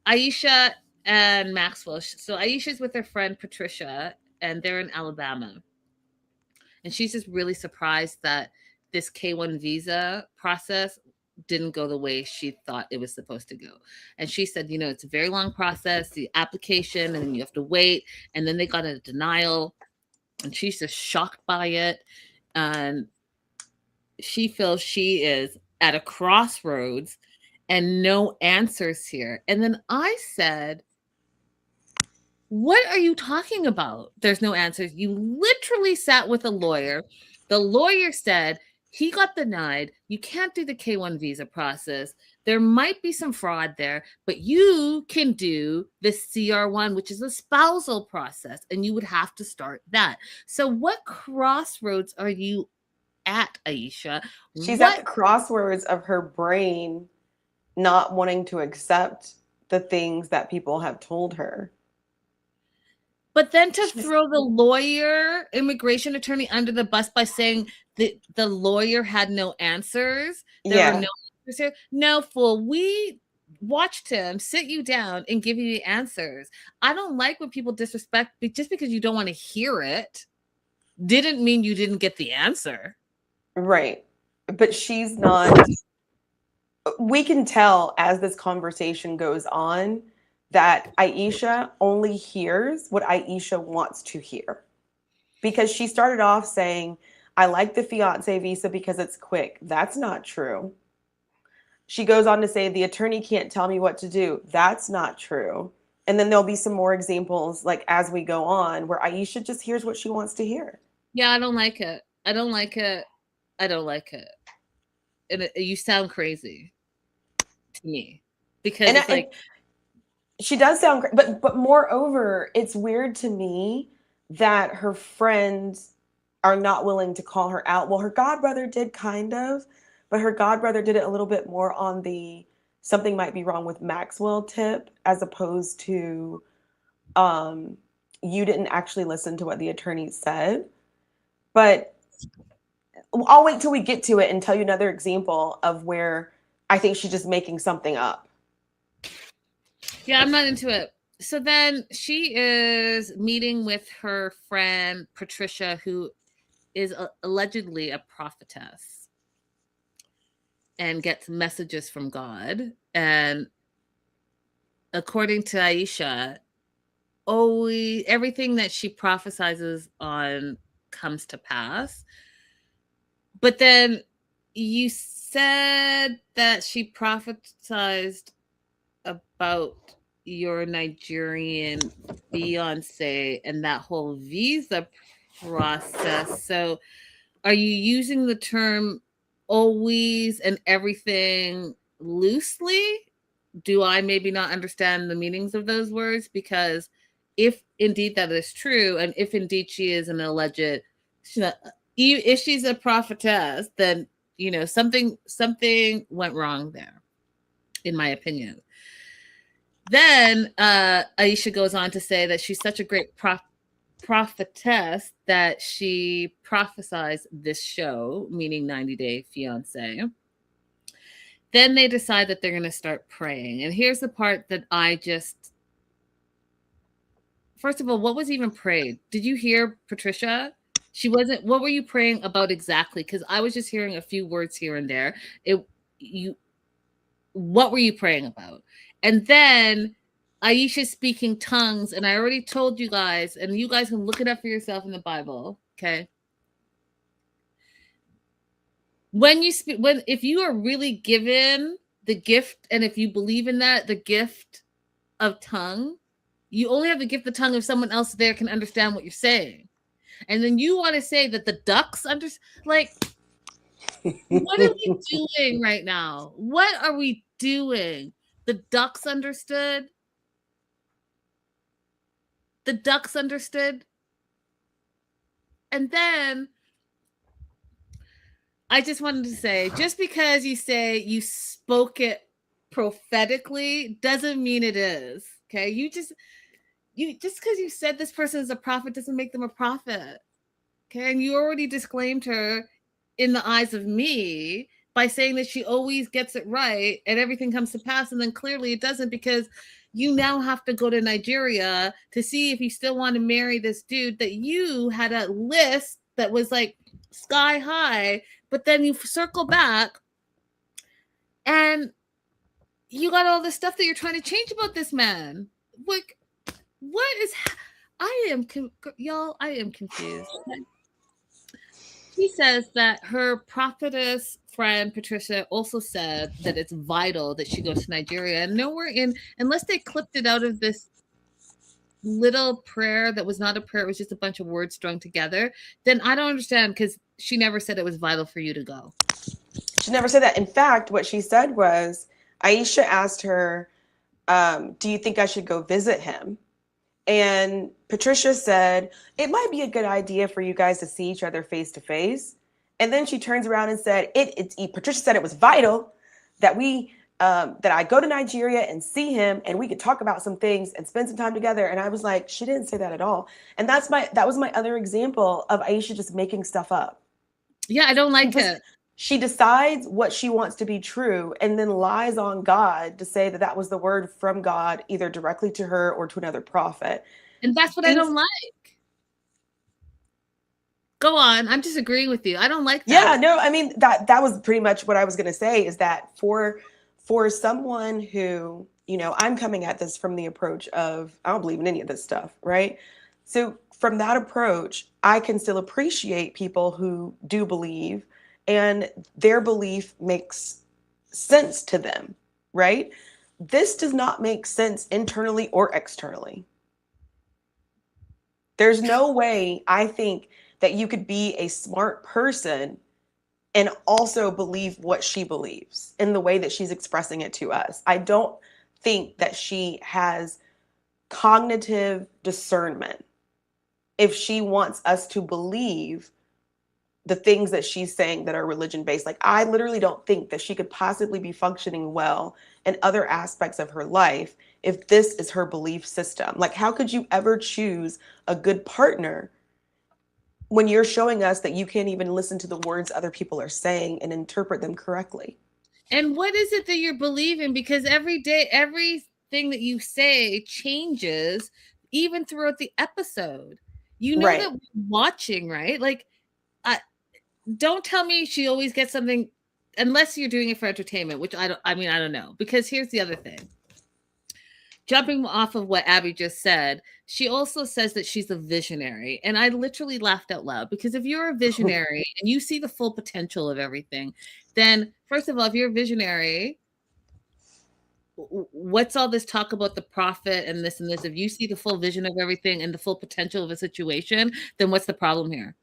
Aisha and Maxwell. So Aisha's with her friend Patricia, and they're in Alabama. And she's just really surprised that this K1 visa process didn't go the way she thought it was supposed to go. And she said, it's a very long process, the application, and then you have to wait. And then they got a denial. And she's just shocked by it. And she feels she is at a crossroads and no answers here. And then I said, what are you talking about? There's no answers. You literally sat with a lawyer. The lawyer said he got denied. You can't do the K1 visa process. There might be some fraud there, but you can do the CR1, which is a spousal process, and you would have to start that. So what crossroads are you at, Aisha? She's at What? the crossroads of her brain not wanting to accept the things that people have told her. But then to throw the lawyer, immigration attorney under the bus by saying the lawyer had no answers. There were no answers here. No, fool. We watched him sit you down and give you the answers. I don't like when people disrespect just because you don't want to hear it didn't mean you didn't get the answer. Right. But she's not. We can tell as this conversation goes on that Aisha only hears what Aisha wants to hear. Because she started off saying, I like the fiancé visa because it's quick. That's not true. She goes on to say, the attorney can't tell me what to do. That's not true. And then there'll be some more examples, like as we go on, where Aisha just hears what she wants to hear. Yeah, I don't like it. I don't like it. I don't like it. And you sound crazy to me because And it's like, she does sound great, but moreover, it's weird to me that her friends are not willing to call her out. Well, her godbrother did kind of, but her godbrother did it a little bit more on the something might be wrong with Maxwell tip, as opposed to you didn't actually listen to what the attorney said. But I'll wait till we get to it and tell you another example of where I think she's just making something up. yeah, I'm not into it. So then she is meeting with her friend Patricia, who is allegedly a prophetess and gets messages from God. And according to Aisha, everything that she prophesizes on comes to pass. But then you said that she prophesized about your Nigerian fiance and that whole visa process. So are you using the term always and everything loosely? Do I maybe not understand the meanings of those words? Because if indeed that is true, and if indeed she is an alleged, if she's a prophetess, then something went wrong there, in my opinion. Then Aisha goes on to say that she's such a great prophetess that she prophesies this show, meaning 90 Day Fiance. Then they decide that they're going to start praying. And here's the part that first of all, what was even prayed? Did you hear, Patricia? What were you praying about exactly? Because I was just hearing a few words here and there. What were you praying about? And then Aisha speaking tongues, and I already told you guys, and you guys can look it up for yourself in the Bible, okay? If you are really given the gift, and if you believe in that, the gift of tongue, you only have the gift of tongue if someone else there can understand what you're saying. And then you want to say that the ducks like, what are we doing right now? What are we doing? The ducks understood. The ducks understood. And then I just wanted to say, just because you say you spoke it prophetically doesn't mean it is. Okay. Just because you said this person is a prophet doesn't make them a prophet. Okay. And you already disclaimed her in the eyes of me by saying that she always gets it right and everything comes to pass. And then clearly it doesn't, because you now have to go to Nigeria to see if you still want to marry this dude that you had a list that was like sky high, but then you circle back and you got all this stuff that you're trying to change about this man. Like, what is, y'all, I am confused. She says that her prophetess friend Patricia also said that it's vital that she goes to Nigeria, and nowhere unless they clipped it out of this little prayer that was not a prayer, it was just a bunch of words strung together, then I don't understand, because she never said it was vital for you to go. She never said that. In fact, what she said was, Aisha asked her, do you think I should go visit him? And Patricia said, it might be a good idea for you guys to see each other face to face. And then she turns around and said, Patricia said it was vital that that I go to Nigeria and see him and we could talk about some things and spend some time together. And I was like, she didn't say that at all. And that was my other example of Aisha just making stuff up. Yeah, I don't like it. She decides what she wants to be true and then lies on God to say that that was the word from God, either directly to her or to another prophet. And that's what I don't like. Go on. I'm just agreeing with you. I don't like that. Yeah, no, I mean, that was pretty much what I was going to say, is that for someone who, I'm coming at this from the approach of, I don't believe in any of this stuff, right? So from that approach, I can still appreciate people who do believe and their belief makes sense to them, right? This does not make sense internally or externally. There's no way, I think, that you could be a smart person and also believe what she believes in the way that she's expressing it to us. I don't think that she has cognitive discernment if she wants us to believe the things that she's saying that are religion based. Like, I literally don't think that she could possibly be functioning well in other aspects of her life if this is her belief system. Like, how could you ever choose a good partner when you're showing us that you can't even listen to the words other people are saying and interpret them correctly? And what is it that you're believing? Because every day, everything that you say changes, even throughout the episode. Right. That we're watching, right? Like, don't tell me she always gets something, unless you're doing it for entertainment, which I don't know. Because here's the other thing. Jumping off of what Abby just said, she also says that she's a visionary. And I literally laughed out loud, because if you're a visionary and you see the full potential of everything, then first of all, if you're a visionary, what's all this talk about the profit and this and this? If you see the full vision of everything and the full potential of a situation, then what's the problem here?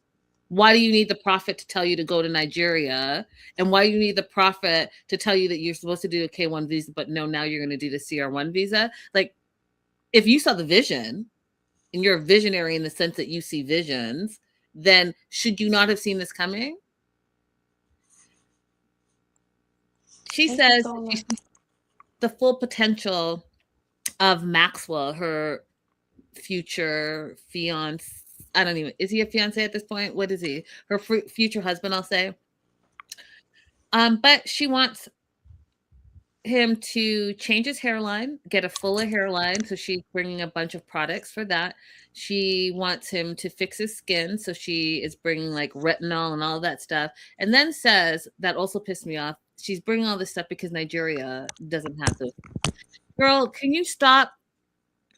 Why do you need the prophet to tell you to go to Nigeria? And why do you need the prophet to tell you that you're supposed to do a K1 visa, but no, now you're going to do the CR1 visa? Like, if you saw the vision and you're a visionary in the sense that you see visions, then should you not have seen this coming? She Thank you says so she much. sees the full potential of Maxwell, her future fiance. I don't even, is he a fiance at this point? What is he? Her future husband, I'll say. But she wants him to change his hairline, get a fuller hairline. So she's bringing a bunch of products for that. She wants him to fix his skin. So she is bringing like retinol and all that stuff. And then says, that also pissed me off, she's bringing all this stuff because Nigeria doesn't have those. Girl, can you stop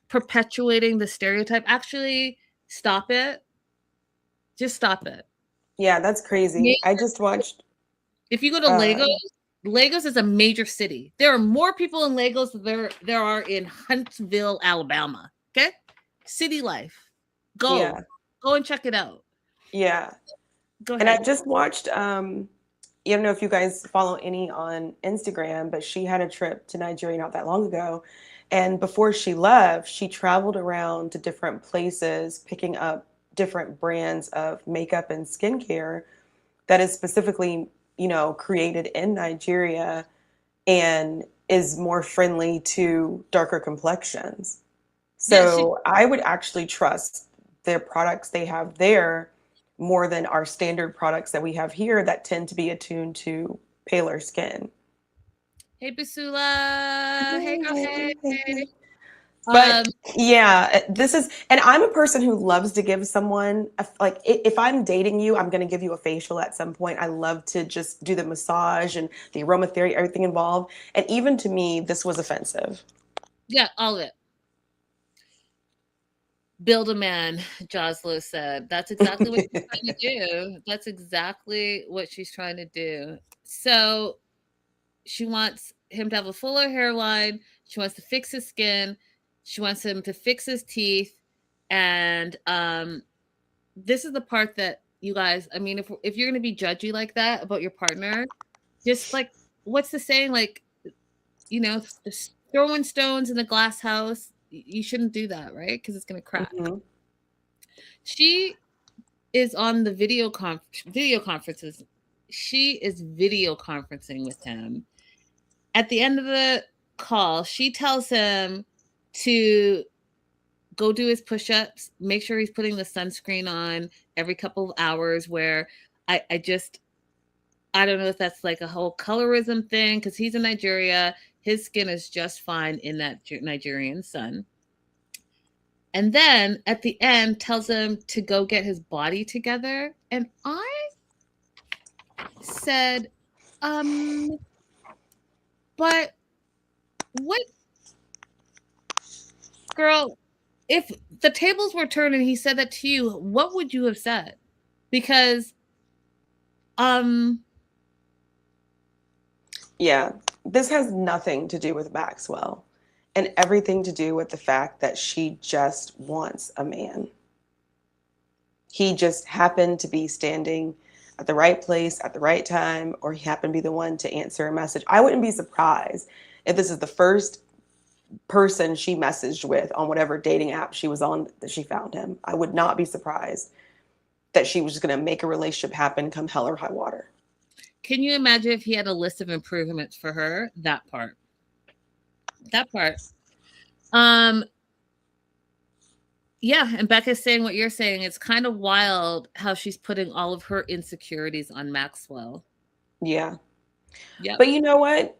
perpetuating the stereotype? Actually, stop it. Just stop it. Yeah, that's crazy. I just watched If you go to uh Lagos is a major city. There are more people in Lagos than there are in Huntsville, Alabama. Okay? City life. Go. yeah. Go and check it out. Yeah. Go And I ahead. just watched you don't know if you guys follow any on Instagram, but she had a trip to Nigeria not that long ago. And before she left, she traveled around to different places, picking up different brands of makeup and skincare that is specifically, created in Nigeria and is more friendly to darker complexions. Yeah, she So I would actually trust the products they have there more than our standard products that we have here that tend to be attuned to paler skin. Hey Basula. Hey girl, hey. But Um, yeah, this is, and I'm a person who loves to give someone, like, if I'm dating you, I'm going to give you a facial at some point. I love to just do the massage and the aromatherapy, everything involved. And even to me, this was offensive. yeah, all of it. Build a man, Joslo said. That's exactly what she's trying to do. That's exactly what she's trying to do. So she wants him to have a fuller hairline. She wants to fix his skin. She wants him to fix his teeth. And this is the part that you guys, I mean, if you're going to be judgy like that about your partner, just like, what's the saying? Like, throwing stones in the glass house, you shouldn't do that, right? Because it's going to crack. Mhm. She is on the video conferences. She is video conferencing with him. At the end of the call, she tells him to go do his push-ups, make sure he's putting the sunscreen on every couple of hours, where I don't know if that's like a whole colorism thing, because he's in Nigeria. His skin is just fine in that Nigerian sun. And then at the end tells him to go get his body together. And I said, but what, girl, if the tables were turned and he said that to you, what would you have said? Because, um, Yeah, this has nothing to do with Maxwell and everything to do with the fact that she just wants a man. He just happened to be standing at the right place at the right time, or he happened to be the one to answer a message. I wouldn't be surprised if this is the first person she messaged with on whatever dating app she was on that she found him. I would not be surprised that she was just going to make a relationship happen come hell or high water. can you imagine if he had a list of improvements for her? That part. That part. Um, yeah, and Becca's saying what you're saying. It's kind of wild how she's putting all of her insecurities on Maxwell. Yeah. Yep. But you know what?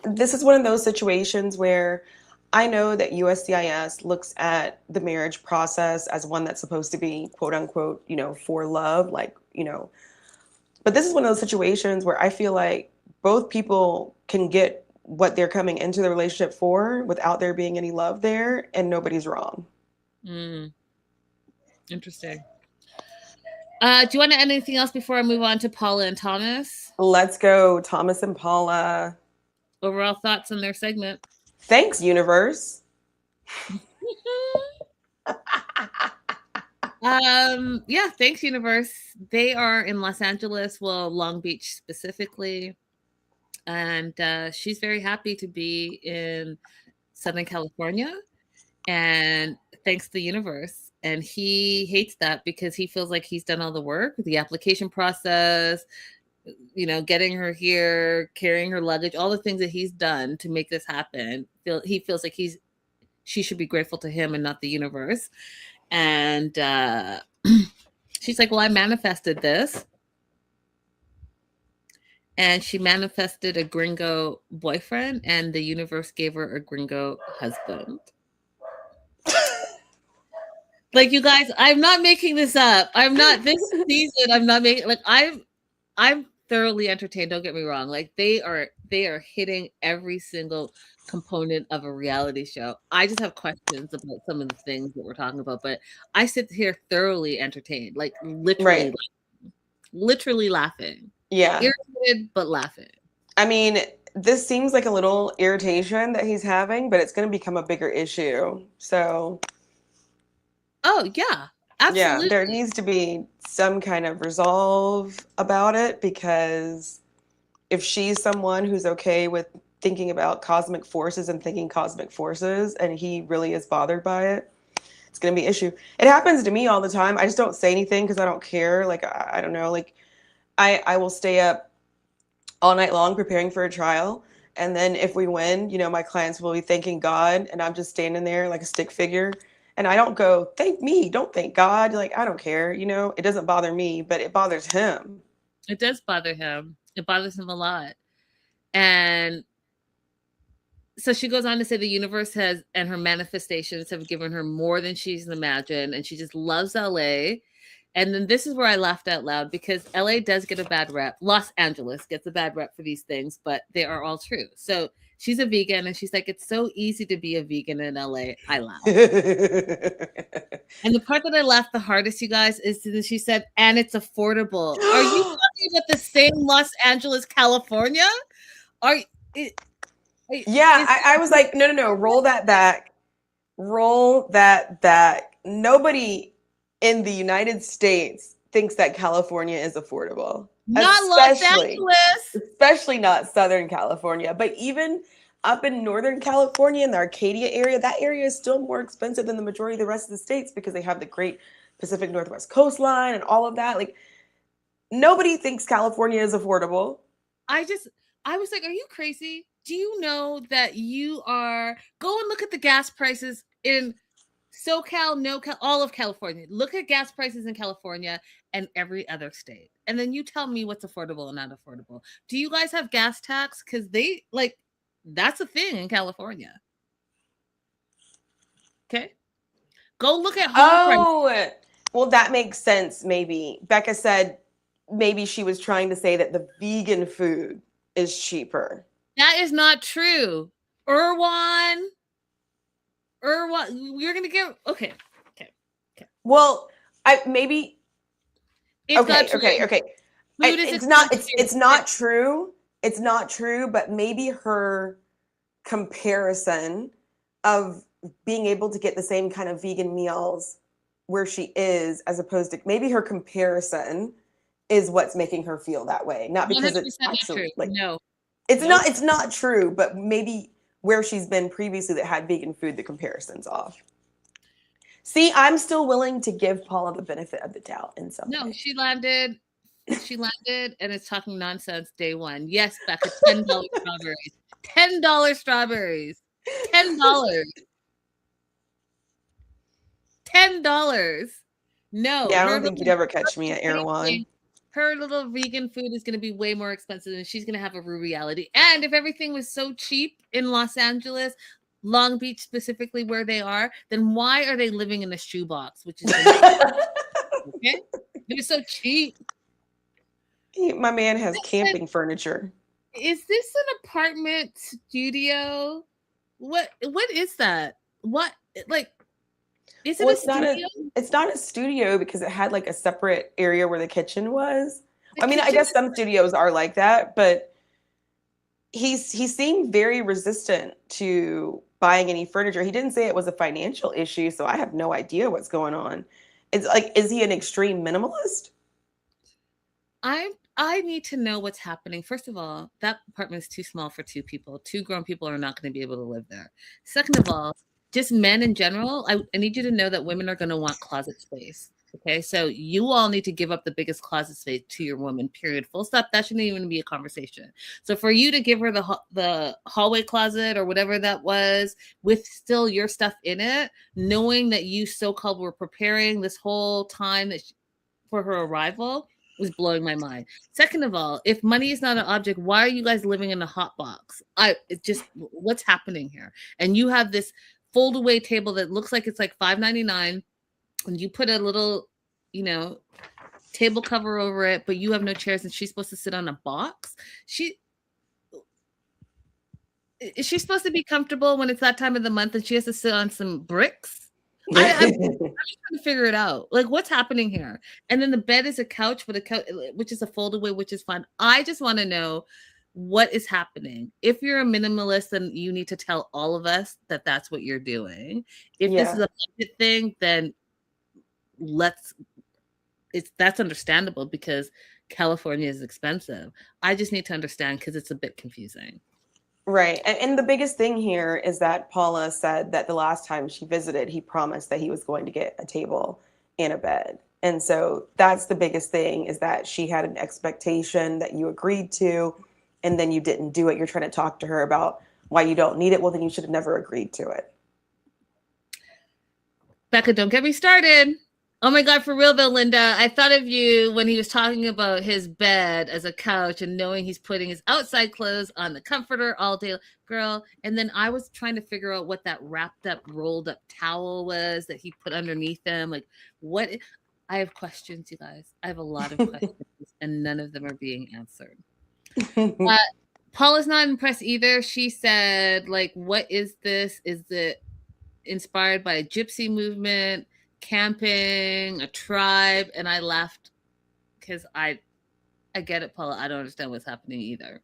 This is one of those situations where I know that USCIS looks at the marriage process as one that's supposed to be quote unquote, for love, but this is one of those situations where I feel like both people can get what they're coming into the relationship for without there being any love there, and nobody's wrong. Mm, interesting. Do you want to add anything else before I move on to Paula and Thomas? Let's go, Thomas and Paula. Overall thoughts on their segment? Thanks, universe. Yeah, thanks, universe. They are in Los Angeles, well, Long Beach specifically. And she's very happy to be in Southern California. And thanks to the universe. And he hates that because he feels like he's done all the work, the application process, you know, getting her here, carrying her luggage, all the things that he's done to make this happen. He feels like she should be grateful to him and not the universe. And she's like, well, I manifested this. And she manifested a gringo boyfriend, and the universe gave her a gringo husband. Like, you guys, I'm not making this up. I'm not this season. I'm not making like I'm thoroughly entertained. Don't get me wrong. Like they are hitting every single component of a reality show. I just have questions about some of the things that we're talking about, but I sit here thoroughly entertained, like Right. literally laughing. Yeah. Irritated, but laughing. I mean, this seems like a little irritation that he's having, but it's going to become a bigger issue. So, Oh yeah, yeah, there absolutely. needs to be some kind of resolve about it, because if she's someone who's okay with thinking about cosmic forces and thinking cosmic forces, and he really is bothered by it, it's going to be an issue. It happens to me all the time. I just don't say anything because I don't care. Like, I don't know. Like, I will stay up all night long preparing for a trial. And then if we win, you know, my clients will be thanking God, and I'm just standing there like a stick figure. And I don't go, thank me, don't thank God. Like, I don't care, you know, it doesn't bother me, but it bothers him. It does bother him. It bothers him a lot. And so she goes on to say the universe has and her manifestations have given her more than she's imagined, and she just loves LA. And then this is where I laughed out loud because LA does get a bad rep. Los Angeles gets a bad rep for these things, but they are all true. So she's a vegan, and she's like, it's so easy to be a vegan in LA. I laugh. And the part that I laughed the hardest, you guys, is that she said, and it's affordable. Are you talking about the same Los Angeles, California? Are it, Yeah, is I was like, no, no, no, roll that back. Roll that back. Nobody in the United States thinks that California is affordable, not Los especially Angeles? especially not Southern California, but even up in Northern California in the Arcadia area, that area is still more expensive than the majority of the rest of the states because they have the great Pacific Northwest coastline and all of that. Like, nobody thinks California is affordable. I was like, are you crazy? Do you know that you are go and look at the gas prices in SoCal, NoCal, all of California. Look at gas prices in California and every other state. And then you tell me what's affordable and not affordable. Do you guys have gas tax? Because they like that's a thing in California. Okay. Go look at home prices. Oh, well, that makes sense, maybe. Becca said maybe she was trying to say that the vegan food is cheaper. That is not true. Irwan, you're gonna get okay. Okay. Okay. Well, I maybe It's not okay, true. okay, okay. Food is It's not expensive. it's not true. It's not true, but maybe her comparison of being able to get the same kind of vegan meals where she is, as opposed to maybe her comparison is what's making her feel that way, not because it's 100% not actually true. like No. it's Nope. not true, but maybe where she's been previously that had vegan food, the comparison's off. See, I'm still willing to give Paula the benefit of the doubt in some No, way. she landed and is talking nonsense day one. Yes, Becca, $10 strawberries. $10 strawberries. $10. $10. No, Yeah, I don't think you'd ever catch me at Erewhon. her little vegan food is going to be way more expensive and she's going to have a rude reality. And if everything was so cheap in Los Angeles, Long Beach specifically where they are, then why are they living in a shoebox, which is okay? They're so cheap. My man has camping furniture. Is this an apartment studio? What is that? What like is it Well, a studio? it's not a studio because it had like a separate area where the kitchen was. The I mean, I kitchen guess some studios are like that, but he seemed very resistant to buying any furniture. He didn't say it was a financial issue, so I have no idea what's going on. It's like, is he an extreme minimalist? I need to know what's happening. First of all, that apartment is too small for two people. Two grown people are not going to be able to live there. Second of all, just men in general, I need you to know that women are going to want closet space. Okay, so you all need to give up the biggest closet space to your woman. Period. Full stop. That shouldn't even be a conversation. So for you to give her the hallway closet or whatever that was with still your stuff in it, knowing that you so called were preparing this whole time that for her arrival was blowing my mind. Second of all, if money is not an object, why are you guys living in a hot box? It's just what's happening here? And you have this fold away table that looks like it's like $5.99, and you put a little, table cover over it, but you have no chairs, and she's supposed to sit on a box. Is she supposed to be comfortable when it's that time of the month and she has to sit on some bricks? I'm just trying to figure it out. Like, what's happening here? And then the bed is a couch, but a couch, which is a fold away, which is fine. I just want to know what is happening. If you're a minimalist, then you need to tell all of us that that's what you're doing. If this is a budget thing, then that's understandable because California is expensive. I just need to understand because it's a bit confusing. Right. And the biggest thing here is that Paula said that the last time she visited, he promised that he was going to get a table and a bed. And so that's the biggest thing, is that she had an expectation that you agreed to, and then you didn't do it. You're trying to talk to her about why you don't need it. Well, then you should have never agreed to it. Becca, don't get me started. Oh my God, for real though, Linda, I thought of you when he was talking about his bed as a couch and knowing he's putting his outside clothes on the comforter all day, girl. And then I was trying to figure out what that wrapped up, rolled up towel was that he put underneath him. Like, what? I have questions, you guys. I have a lot of questions, and none of them are being answered. Paula's not impressed either. She said, like, what is this? Is it inspired by a gypsy movement? Camping, a tribe? And I laughed because I get it, Paula. I don't understand what's happening either.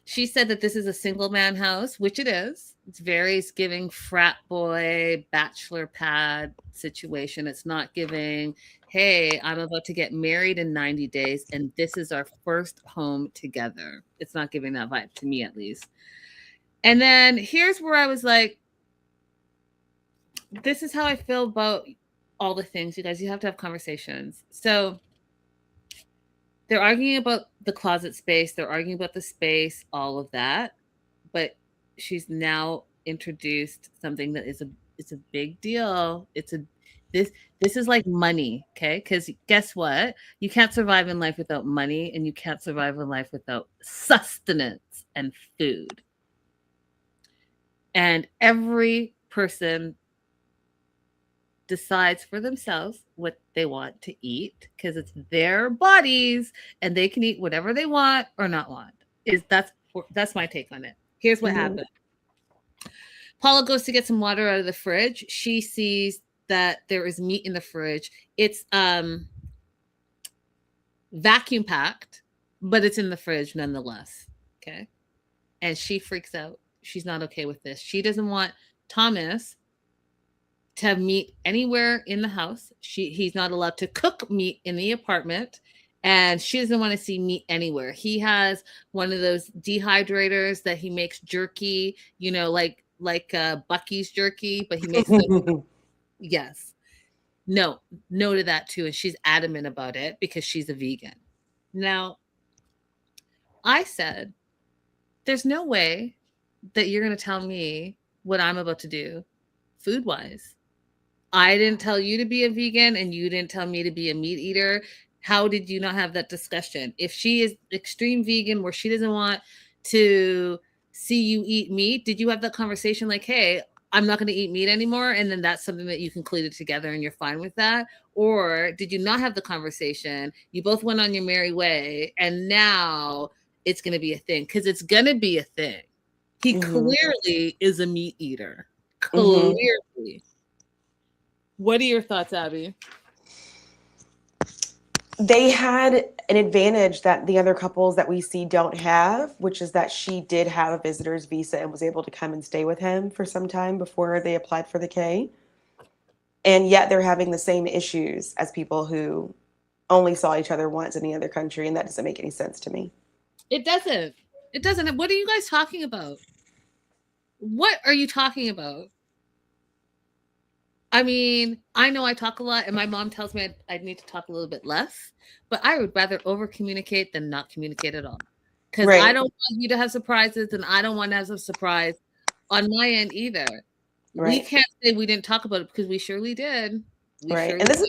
She said that this is a single man house, which it is. It's very giving frat boy, bachelor pad situation. It's not giving, hey, I'm about to get married in 90 days and this is our first home together. It's not giving that vibe, to me at least. And then here's where I was like, this is how I feel about all the things, you guys. You have to have conversations. So they're arguing about the closet space. They're arguing about the space, all of that. But she's now introduced something that it's a big deal. This is like money, okay? Because guess what? You can't survive in life without money, and you can't survive in life without sustenance and food. And every person decides for themselves what they want to eat because it's their bodies and they can eat whatever they want or not want. That's my take on it. Here's what happened. Paula goes to get some water out of the fridge. She sees that there is meat in the fridge. It's vacuum packed, but it's in the fridge nonetheless. Okay. And she freaks out. She's not okay with this. She doesn't want Thomas to have meat anywhere in the house. He's not allowed to cook meat in the apartment, and she doesn't want to see meat anywhere. He has one of those dehydrators that he makes jerky, like Bucky's jerky, but he makes them. Yes. No to that too. And she's adamant about it because she's a vegan. Now, I said, there's no way that you're going to tell me what I'm about to do food-wise. I didn't tell you to be a vegan and you didn't tell me to be a meat eater. How did you not have that discussion? If she is extreme vegan where she doesn't want to see you eat meat, did you have that conversation like, hey, I'm not going to eat meat anymore? And then that's something that you concluded together and you're fine with that? Or did you not have the conversation? You both went on your merry way and now it's going to be a thing, because it's going to be a thing. He clearly is a meat eater. Clearly. What are your thoughts, Abby? They had an advantage that the other couples that we see don't have, which is that she did have a visitor's visa and was able to come and stay with him for some time before they applied for the K. And yet they're having the same issues as people who only saw each other once in the other country, and that doesn't make any sense to me. It doesn't. It doesn't. What are you guys talking about? What are you talking about? I mean, I know I talk a lot, and my mom tells me I need to talk a little bit less, but I would rather over communicate than not communicate at all. Because I Right. don't want you to have surprises, and I don't want to have a surprise on my end either. We Right. can't say we didn't talk about it because we surely did. We Right. surely And did.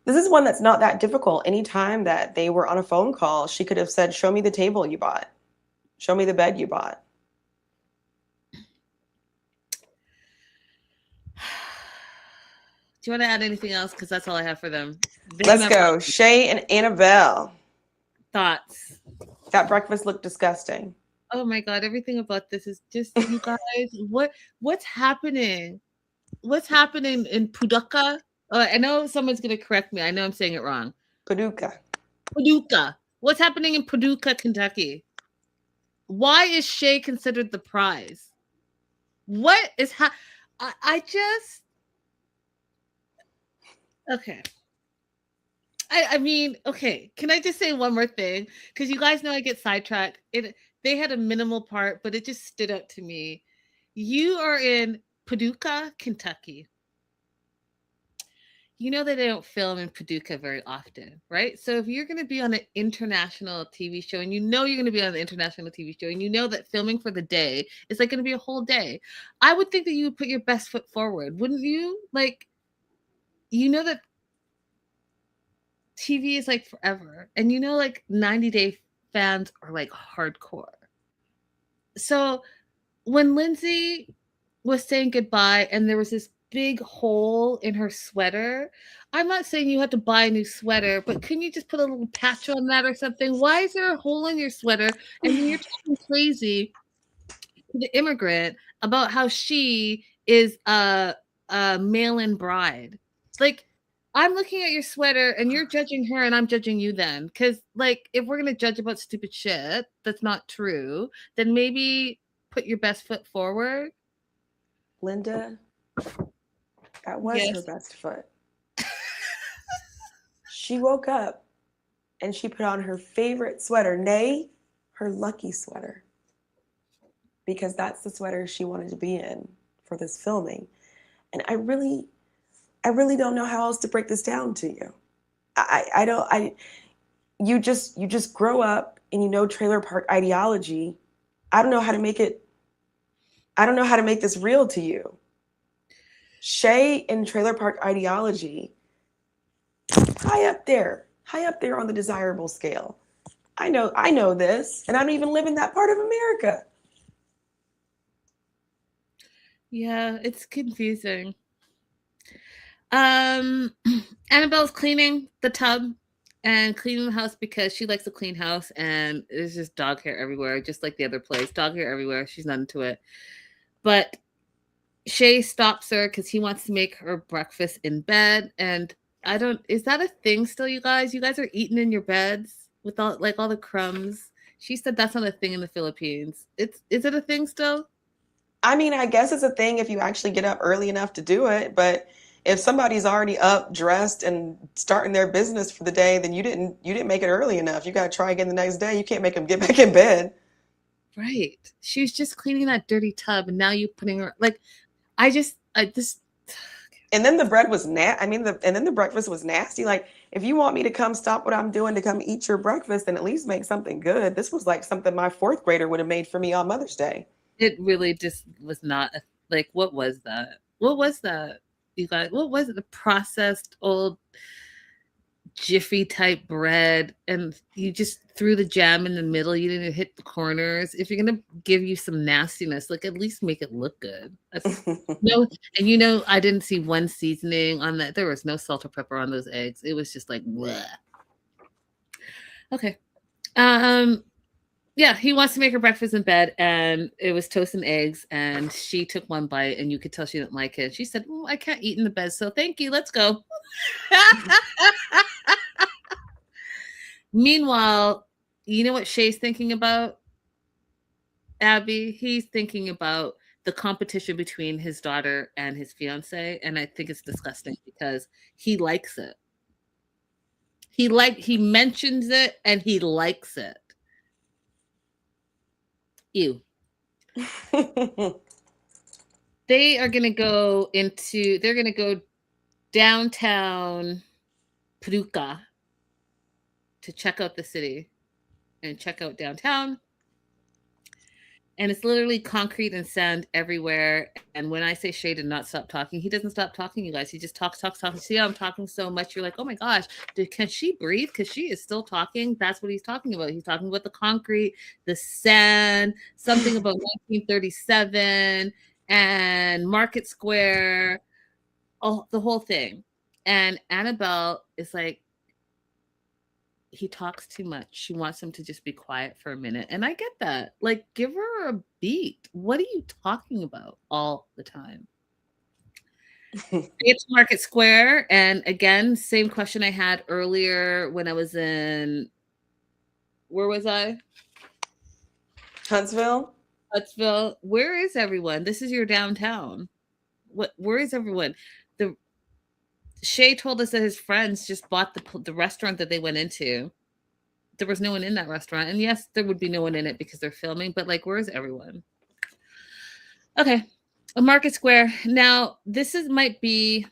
this is one that's not that difficult. Anytime that they were on a phone call, she could have said, "Show me the table you bought. Show me the bed you bought." Do you want to add anything else? Because that's all I have for them. They don't Let's have go. Shay and Annabelle. thoughts. That breakfast looked disgusting. Oh my god, everything about this is just you guys. What's happening? What's happening in Paducah? I know someone's gonna correct me. I know I'm saying it wrong. Paducah. Paducah. What's happening in Paducah, Kentucky? Why is Shay considered the prize? What is I just okay. I mean, okay. Can I just say one more thing? Because you guys know I get sidetracked. They had a minimal part, but it just stood out to me. You are in Paducah, Kentucky. You know that they don't film in Paducah very often, right? So if you're going to be on an international TV show, and you know you're going to be on an international TV show, and you know that filming for the day is like going to be a whole day, I would think that you would put your best foot forward, wouldn't you? Like, you know that TV is like forever, and you know, like 90 Day fans are like hardcore. So when Lindsay was saying goodbye and there was this big hole in her sweater, I'm not saying you had to buy a new sweater, but couldn't you just put a little patch on that or something? Why is there a hole in your sweater? And then you're talking crazy to the immigrant about how she is a mail-in bride. Like, I'm looking at your sweater and you're judging her and I'm judging you then. Because, like, if we're going to judge about stupid shit that's not true, then maybe put your best foot forward. Linda, that was her Yes. best foot. She woke up and she put on her favorite sweater, nay, her lucky sweater, because that's the sweater she wanted to be in for this filming. And I really don't know how else to break this down to you. I don't. You just grow up and you know trailer park ideology. I don't know how to make it. I don't know how to make this real to you. Shay and trailer park ideology, high up there on the desirable scale. I know this, and I don't even live in that part of America. Yeah, it's confusing. Annabelle's cleaning the tub and cleaning the house because she likes a clean house, and there's just dog hair everywhere, just like the other place. Dog hair everywhere. She's not into it. But Shay stops her because he wants to make her breakfast in bed. And I don't, is that a thing still, you guys? You guys are eating in your beds with all the crumbs. She said that's not a thing in the Philippines. Is it a thing still? I mean, I guess it's a thing if you actually get up early enough to do it, but if somebody's already up, dressed, and starting their business for the day, then you didn't make it early enough. You got to try again the next day. You can't make them get back in bed. Right. She was just cleaning that dirty tub, and now you putting her like, I just. And then the bread was and then the breakfast was nasty. Like, if you want me to come stop what I'm doing to come eat your breakfast, then at least make something good. This was like something my fourth grader would have made for me on Mother's Day. It really just was not like, what was that? What was that? You guys, what was it? The processed old jiffy type bread, and you just threw the jam in the middle. You didn't hit the corners. If you're gonna give you some nastiness, like, at least make it look good. No, and I didn't see one seasoning on that. There was no salt or pepper on those eggs. It was just like, bleh. Okay. Yeah, he wants to make her breakfast in bed, and it was toast and eggs, and she took one bite, and you could tell she didn't like it. She said, I can't eat in the bed, so thank you, let's go. Meanwhile, you know what Shay's thinking about, Abby? He's thinking about the competition between his daughter and his fiance, and I think it's disgusting because he likes it. He mentions it and he likes it. Ew. They're gonna go downtown Paducah to check out the city and check out downtown. And it's literally concrete and sand everywhere. And when I say Shay did not stop talking, he doesn't stop talking, you guys. He just talks, talks, talks. See how I'm talking so much? You're like, oh my gosh, can she breathe? Because she is still talking. That's what he's talking about. He's talking about the concrete, the sand, something about 1937 and Market Square, oh, the whole thing. And Annabelle is like, he talks too much. She wants him to just be quiet for a minute. And I get that. Like, give her a beat. What are you talking about all the time? It's Market Square. And again, same question I had earlier when I was in, where was I? Huntsville? Huntsville. Where is everyone? This is your downtown. Where is everyone? The Shay told us that his friends just bought the restaurant that they went into. There was no one in that restaurant. And yes, there would be no one in it because they're filming, but like, where is everyone? Okay. A Market Square. Now, might be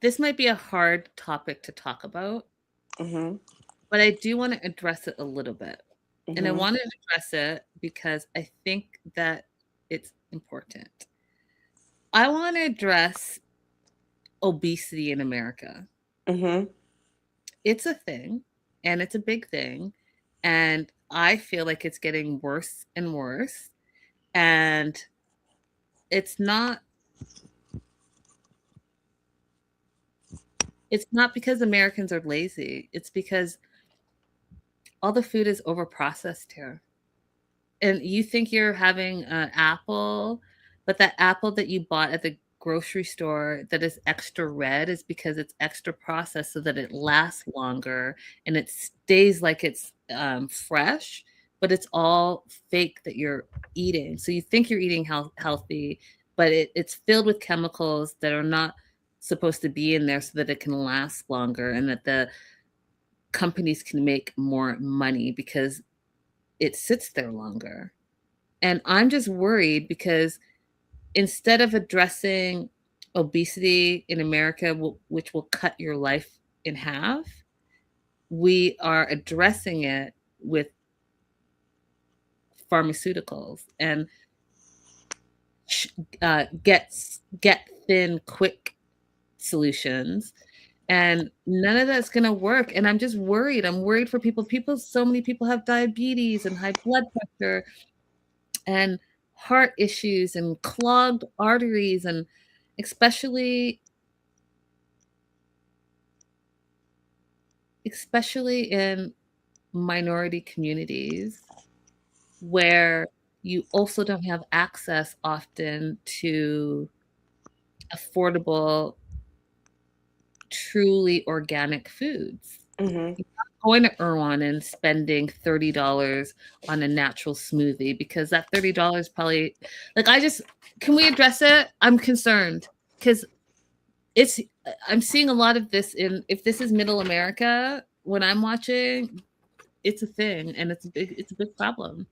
a hard topic to talk about, but I do want to address it a little bit. And I want to address it because I think that it's important. I want to address obesity in America. It's a thing, and it's a big thing, and I feel like it's getting worse and worse, and it's not because Americans are lazy. It's because all the food is overprocessed here. And you think you're having an apple, but that apple that you bought at the grocery store that is extra red is because it's extra processed so that it lasts longer and it stays like it's fresh, but it's all fake that you're eating. So you think you're eating healthy, but it's filled with chemicals that are not supposed to be in there so that it can last longer and that the companies can make more money because it sits there longer. And I'm just worried because instead of addressing obesity in America, which will cut your life in half, we are addressing it with pharmaceuticals and get thin quick solutions, and none of that's going to work. And I'm just worried. I'm worried for people. So many people have diabetes and high blood pressure and heart issues and clogged arteries, and especially in minority communities where you also don't have access often to affordable, truly organic foods. Going to Erewhon and spending $30 on a natural smoothie because that $30 probably, like, can we address it? I'm concerned because I'm seeing a lot of this if this is middle America, when I'm watching, it's a thing and it's a big problem.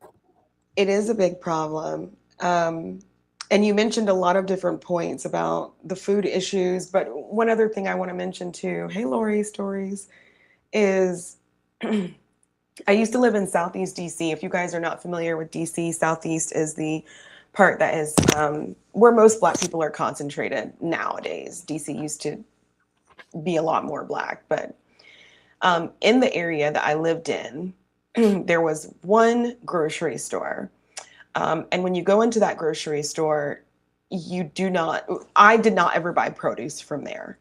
It is a big problem. And you mentioned a lot of different points about the food issues, but one other thing I want to mention too, hey Lori Stories, is I used to live in Southeast DC. If you guys are not familiar with DC, Southeast is the part that is where most Black people are concentrated nowadays. DC used to be a lot more Black, but in the area that I lived in, there was one grocery store. And when you go into that grocery store, I did not ever buy produce from there.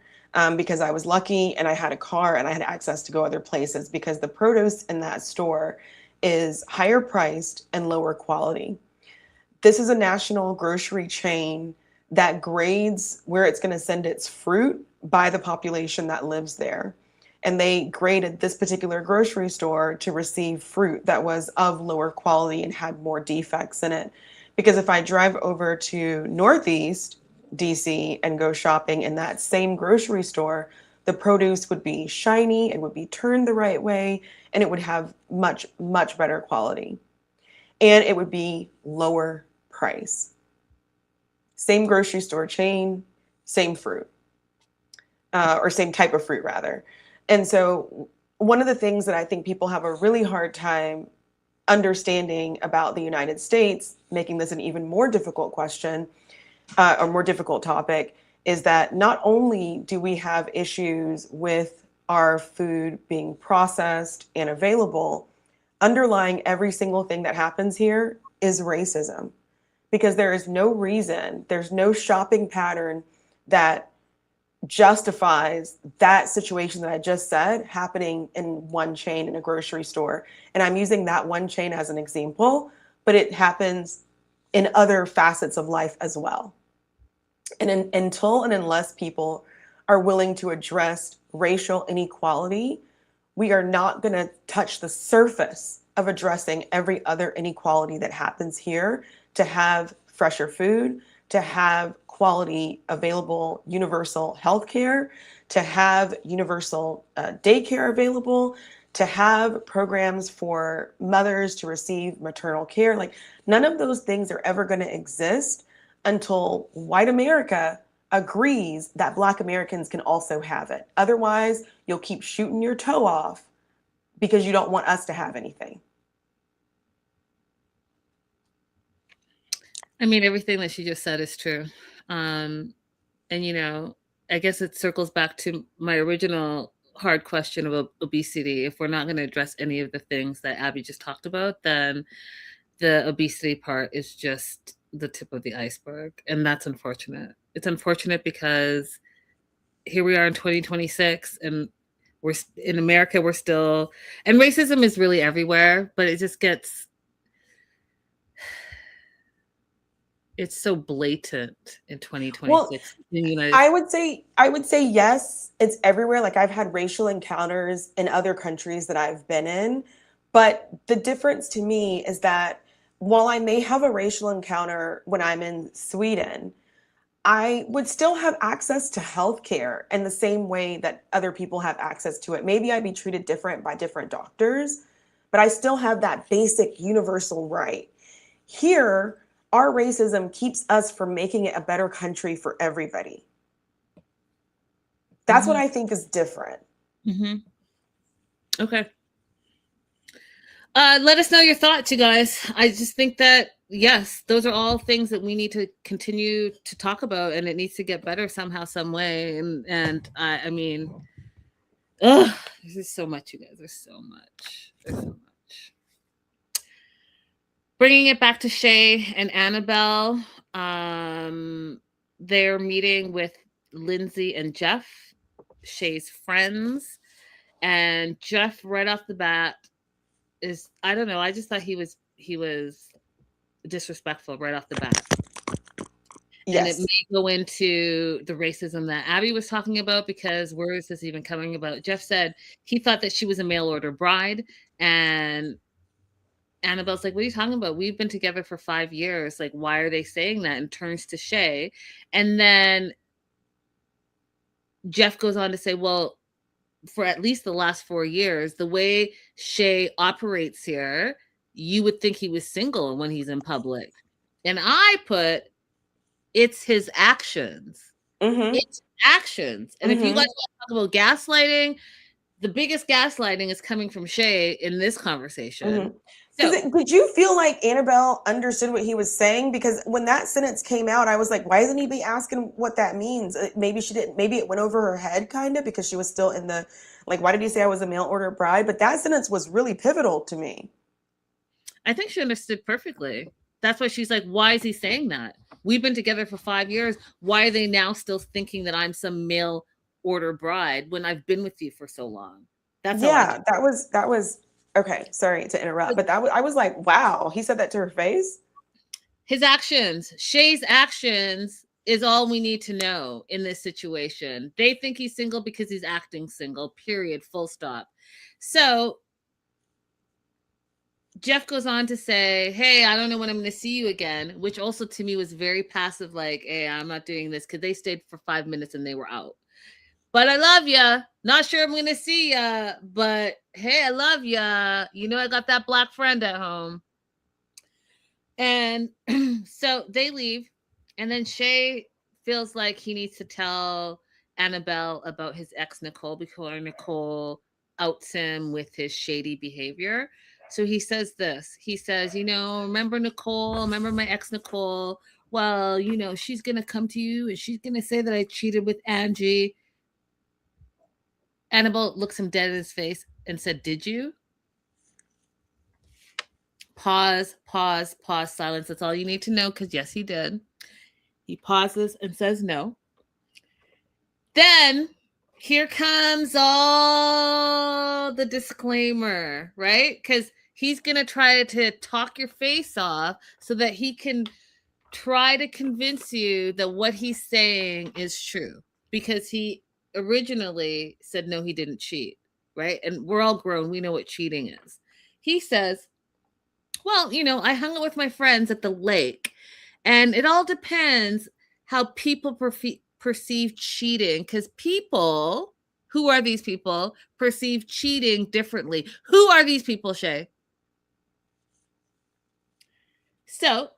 Because I was lucky and I had a car and I had access to go other places because the produce in that store is higher priced and lower quality. This is a national grocery chain that grades where it's going to send its fruit by the population that lives there. And they graded this particular grocery store to receive fruit that was of lower quality and had more defects in it. Because if I drive over to Northeast DC and go shopping in that same grocery store, the produce would be shiny, it would be turned the right way, and it would have much, much better quality. And it would be lower price. Same grocery store chain, same fruit, or same type of fruit, rather. And so, one of the things that I think people have a really hard time understanding about the United States, making this an even more difficult question, or more difficult topic, is that not only do we have issues with our food being processed and available, underlying every single thing that happens here is racism. Because there is no reason, there's no shopping pattern that justifies that situation that I just said happening in one chain in a grocery store. And I'm using that one chain as an example, but it happens in other facets of life as well. And until and unless people are willing to address racial inequality, we are not going to touch the surface of addressing every other inequality that happens here to have fresher food, to have quality, available, universal health care, to have universal daycare available, to have programs for mothers to receive maternal care. Like, none of those things are ever going to exist until white America agrees that Black Americans can also have it. Otherwise, you'll keep shooting your toe off because you don't want us to have anything. I mean, everything that she just said is true. And, I guess it circles back to my original hard question of obesity. If we're not going to address any of the things that Abby just talked about, then the obesity part is just the tip of the iceberg. And that's unfortunate. It's unfortunate because here we are in 2026 and we're in America, we're still, and racism is really everywhere, but it just gets, it's so blatant in 2026 Well, in the United I would say yes, it's everywhere. Like, I've had racial encounters in other countries that I've been in, but the difference to me is that while I may have a racial encounter when I'm in Sweden, I would still have access to healthcare in the same way that other people have access to it. Maybe I'd be treated different by different doctors, but I still have that basic universal right. Here, our racism keeps us from making it a better country for everybody. That's what I think is different. Okay. Let us know your thoughts, you guys. I just think that, yes, those are all things that we need to continue to talk about, and it needs to get better somehow, some way. And I mean, there's just so much, you guys. There's so much. There's so much. Bringing it back to Shay and Annabelle, they're meeting with Lindsay and Jeff, Shay's friends, and Jeff right off the bat is, I don't know, I just thought he was disrespectful right off the bat. Yes. And it may go into the racism that Abby was talking about, because where is this even coming about? Jeff said he thought that she was a mail order bride, and Annabelle's like, what are you talking about? We've been together for 5 years. Like, why are they saying that? And turns to Shay. And then Jeff goes on to say, well, for at least the last 4 years, the way Shay operates here, you would think he was single when he's in public. And I put, it's his actions. It's actions. And if you guys want to talk about gaslighting, the biggest gaslighting is coming from Shay in this conversation. So, did you feel like Annabelle understood what he was saying? Because when that sentence came out, I was like, why isn't he be asking what that means? Maybe she didn't, maybe it went over her head kind of, because she was still in the, like, why did he say I was a mail order bride? But that sentence was really pivotal to me. I think she understood perfectly. That's why she's like, why is he saying that? We've been together for 5 years. Why are they now still thinking that I'm some mail order bride when I've been with you for so long? That's that was okay. Sorry to interrupt, but I was like, wow, he said that to her face. His actions, Shay's actions is all we need to know in this situation. They think he's single because he's acting single, period, full stop. So Jeff goes on to say, hey, I don't know when I'm going to see you again, which also to me was very passive, like, hey, I'm not doing this, because they stayed for 5 minutes and they were out. But I love ya. Not sure I'm going to see ya, but hey, I love ya. You know, I got that black friend at home. And so they leave, and then Shay feels like he needs to tell Annabelle about his ex Nicole, because Nicole outs him with his shady behavior. So he says this. He says, you know, remember Nicole? Remember my ex Nicole? Well, you know, she's going to come to you and she's going to say that I cheated with Angie. Annabelle looks him dead in his face and said, did you? Pause, silence. That's all you need to know, because yes, he did. He pauses and says no. Then here comes all the disclaimer, right? Because he's going to try to talk your face off so that he can try to convince you that what he's saying is true, because he originally said no, he didn't cheat, right? And we're all grown. We know what cheating is. He says, well, you know, I hung out with my friends at the lake, and it all depends how people perceive cheating, because people, who are these people, perceive cheating differently. Who are these people, Shay? So,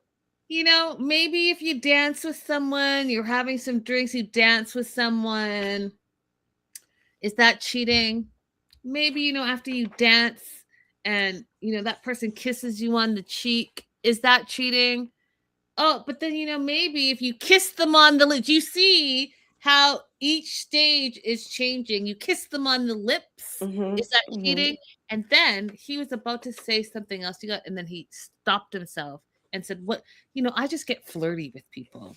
you know, maybe if you dance with someone, you're having some drinks, you dance with someone, is that cheating? Maybe, you know, after you dance and, you know, that person kisses you on the cheek, is that cheating? Oh, but then, you know, maybe if you kiss them on the lips, you see how each stage is changing. You kiss them on the lips. Mm-hmm. Is that cheating? Mm-hmm. And then he was about to say something else. And then he stopped himself and said, what? You know, I just get flirty with people.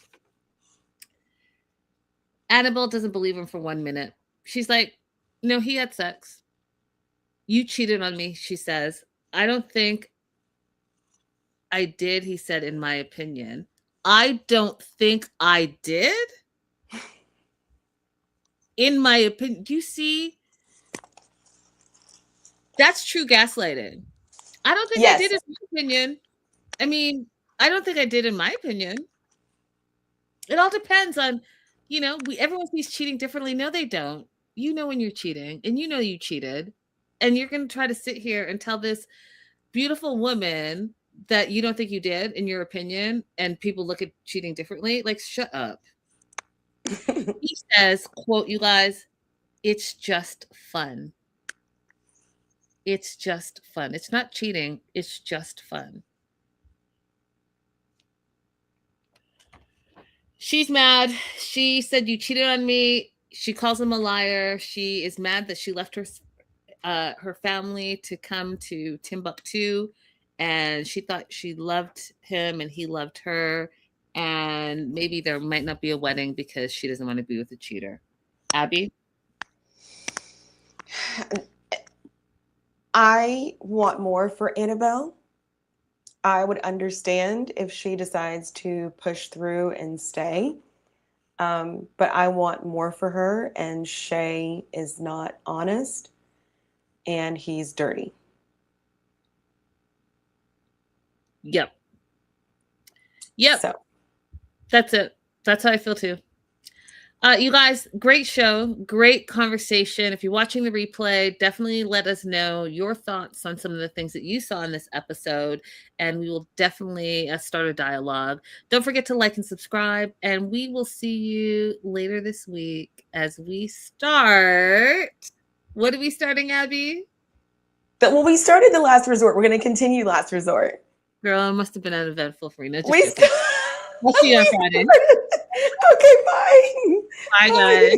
Annabelle doesn't believe him for 1 minute. She's like, no, he had sex. You cheated on me, she says. I don't think I did, he said, in my opinion. I don't think I did? In my opinion. Do you see? That's true gaslighting. I don't think I did, in my opinion. I mean, I don't think I did, in my opinion. It all depends on, you know, everyone sees cheating differently. No, they don't. You know when you're cheating, and you know you cheated. And you're going to try to sit here and tell this beautiful woman that you don't think you did, in your opinion, and people look at cheating differently. Like, shut up. He says, quote, you guys, it's just fun. It's just fun. It's not cheating. It's just fun. She's mad. She said, you cheated on me. She calls him a liar. She is mad that she left her family to come to Timbuktu, and she thought she loved him and he loved her, and maybe there might not be a wedding because she doesn't want to be with a cheater. Abby? I want more for Annabelle. I would understand if she decides to push through and stay. But I want more for her, and Shay is not honest, and he's dirty. Yep. So that's it. That's how I feel too. You guys, great show, great conversation. If you're watching the replay, definitely let us know your thoughts on some of the things that you saw in this episode, and we will definitely start a dialogue. Don't forget to like and subscribe, and we will see you later this week as we start. What are we starting, Abby? Well, we started The Last Resort. We're going to continue Last Resort. Girl, it must have been uneventful for you. No, We'll see you on Friday. Okay, bye. Bye, guys.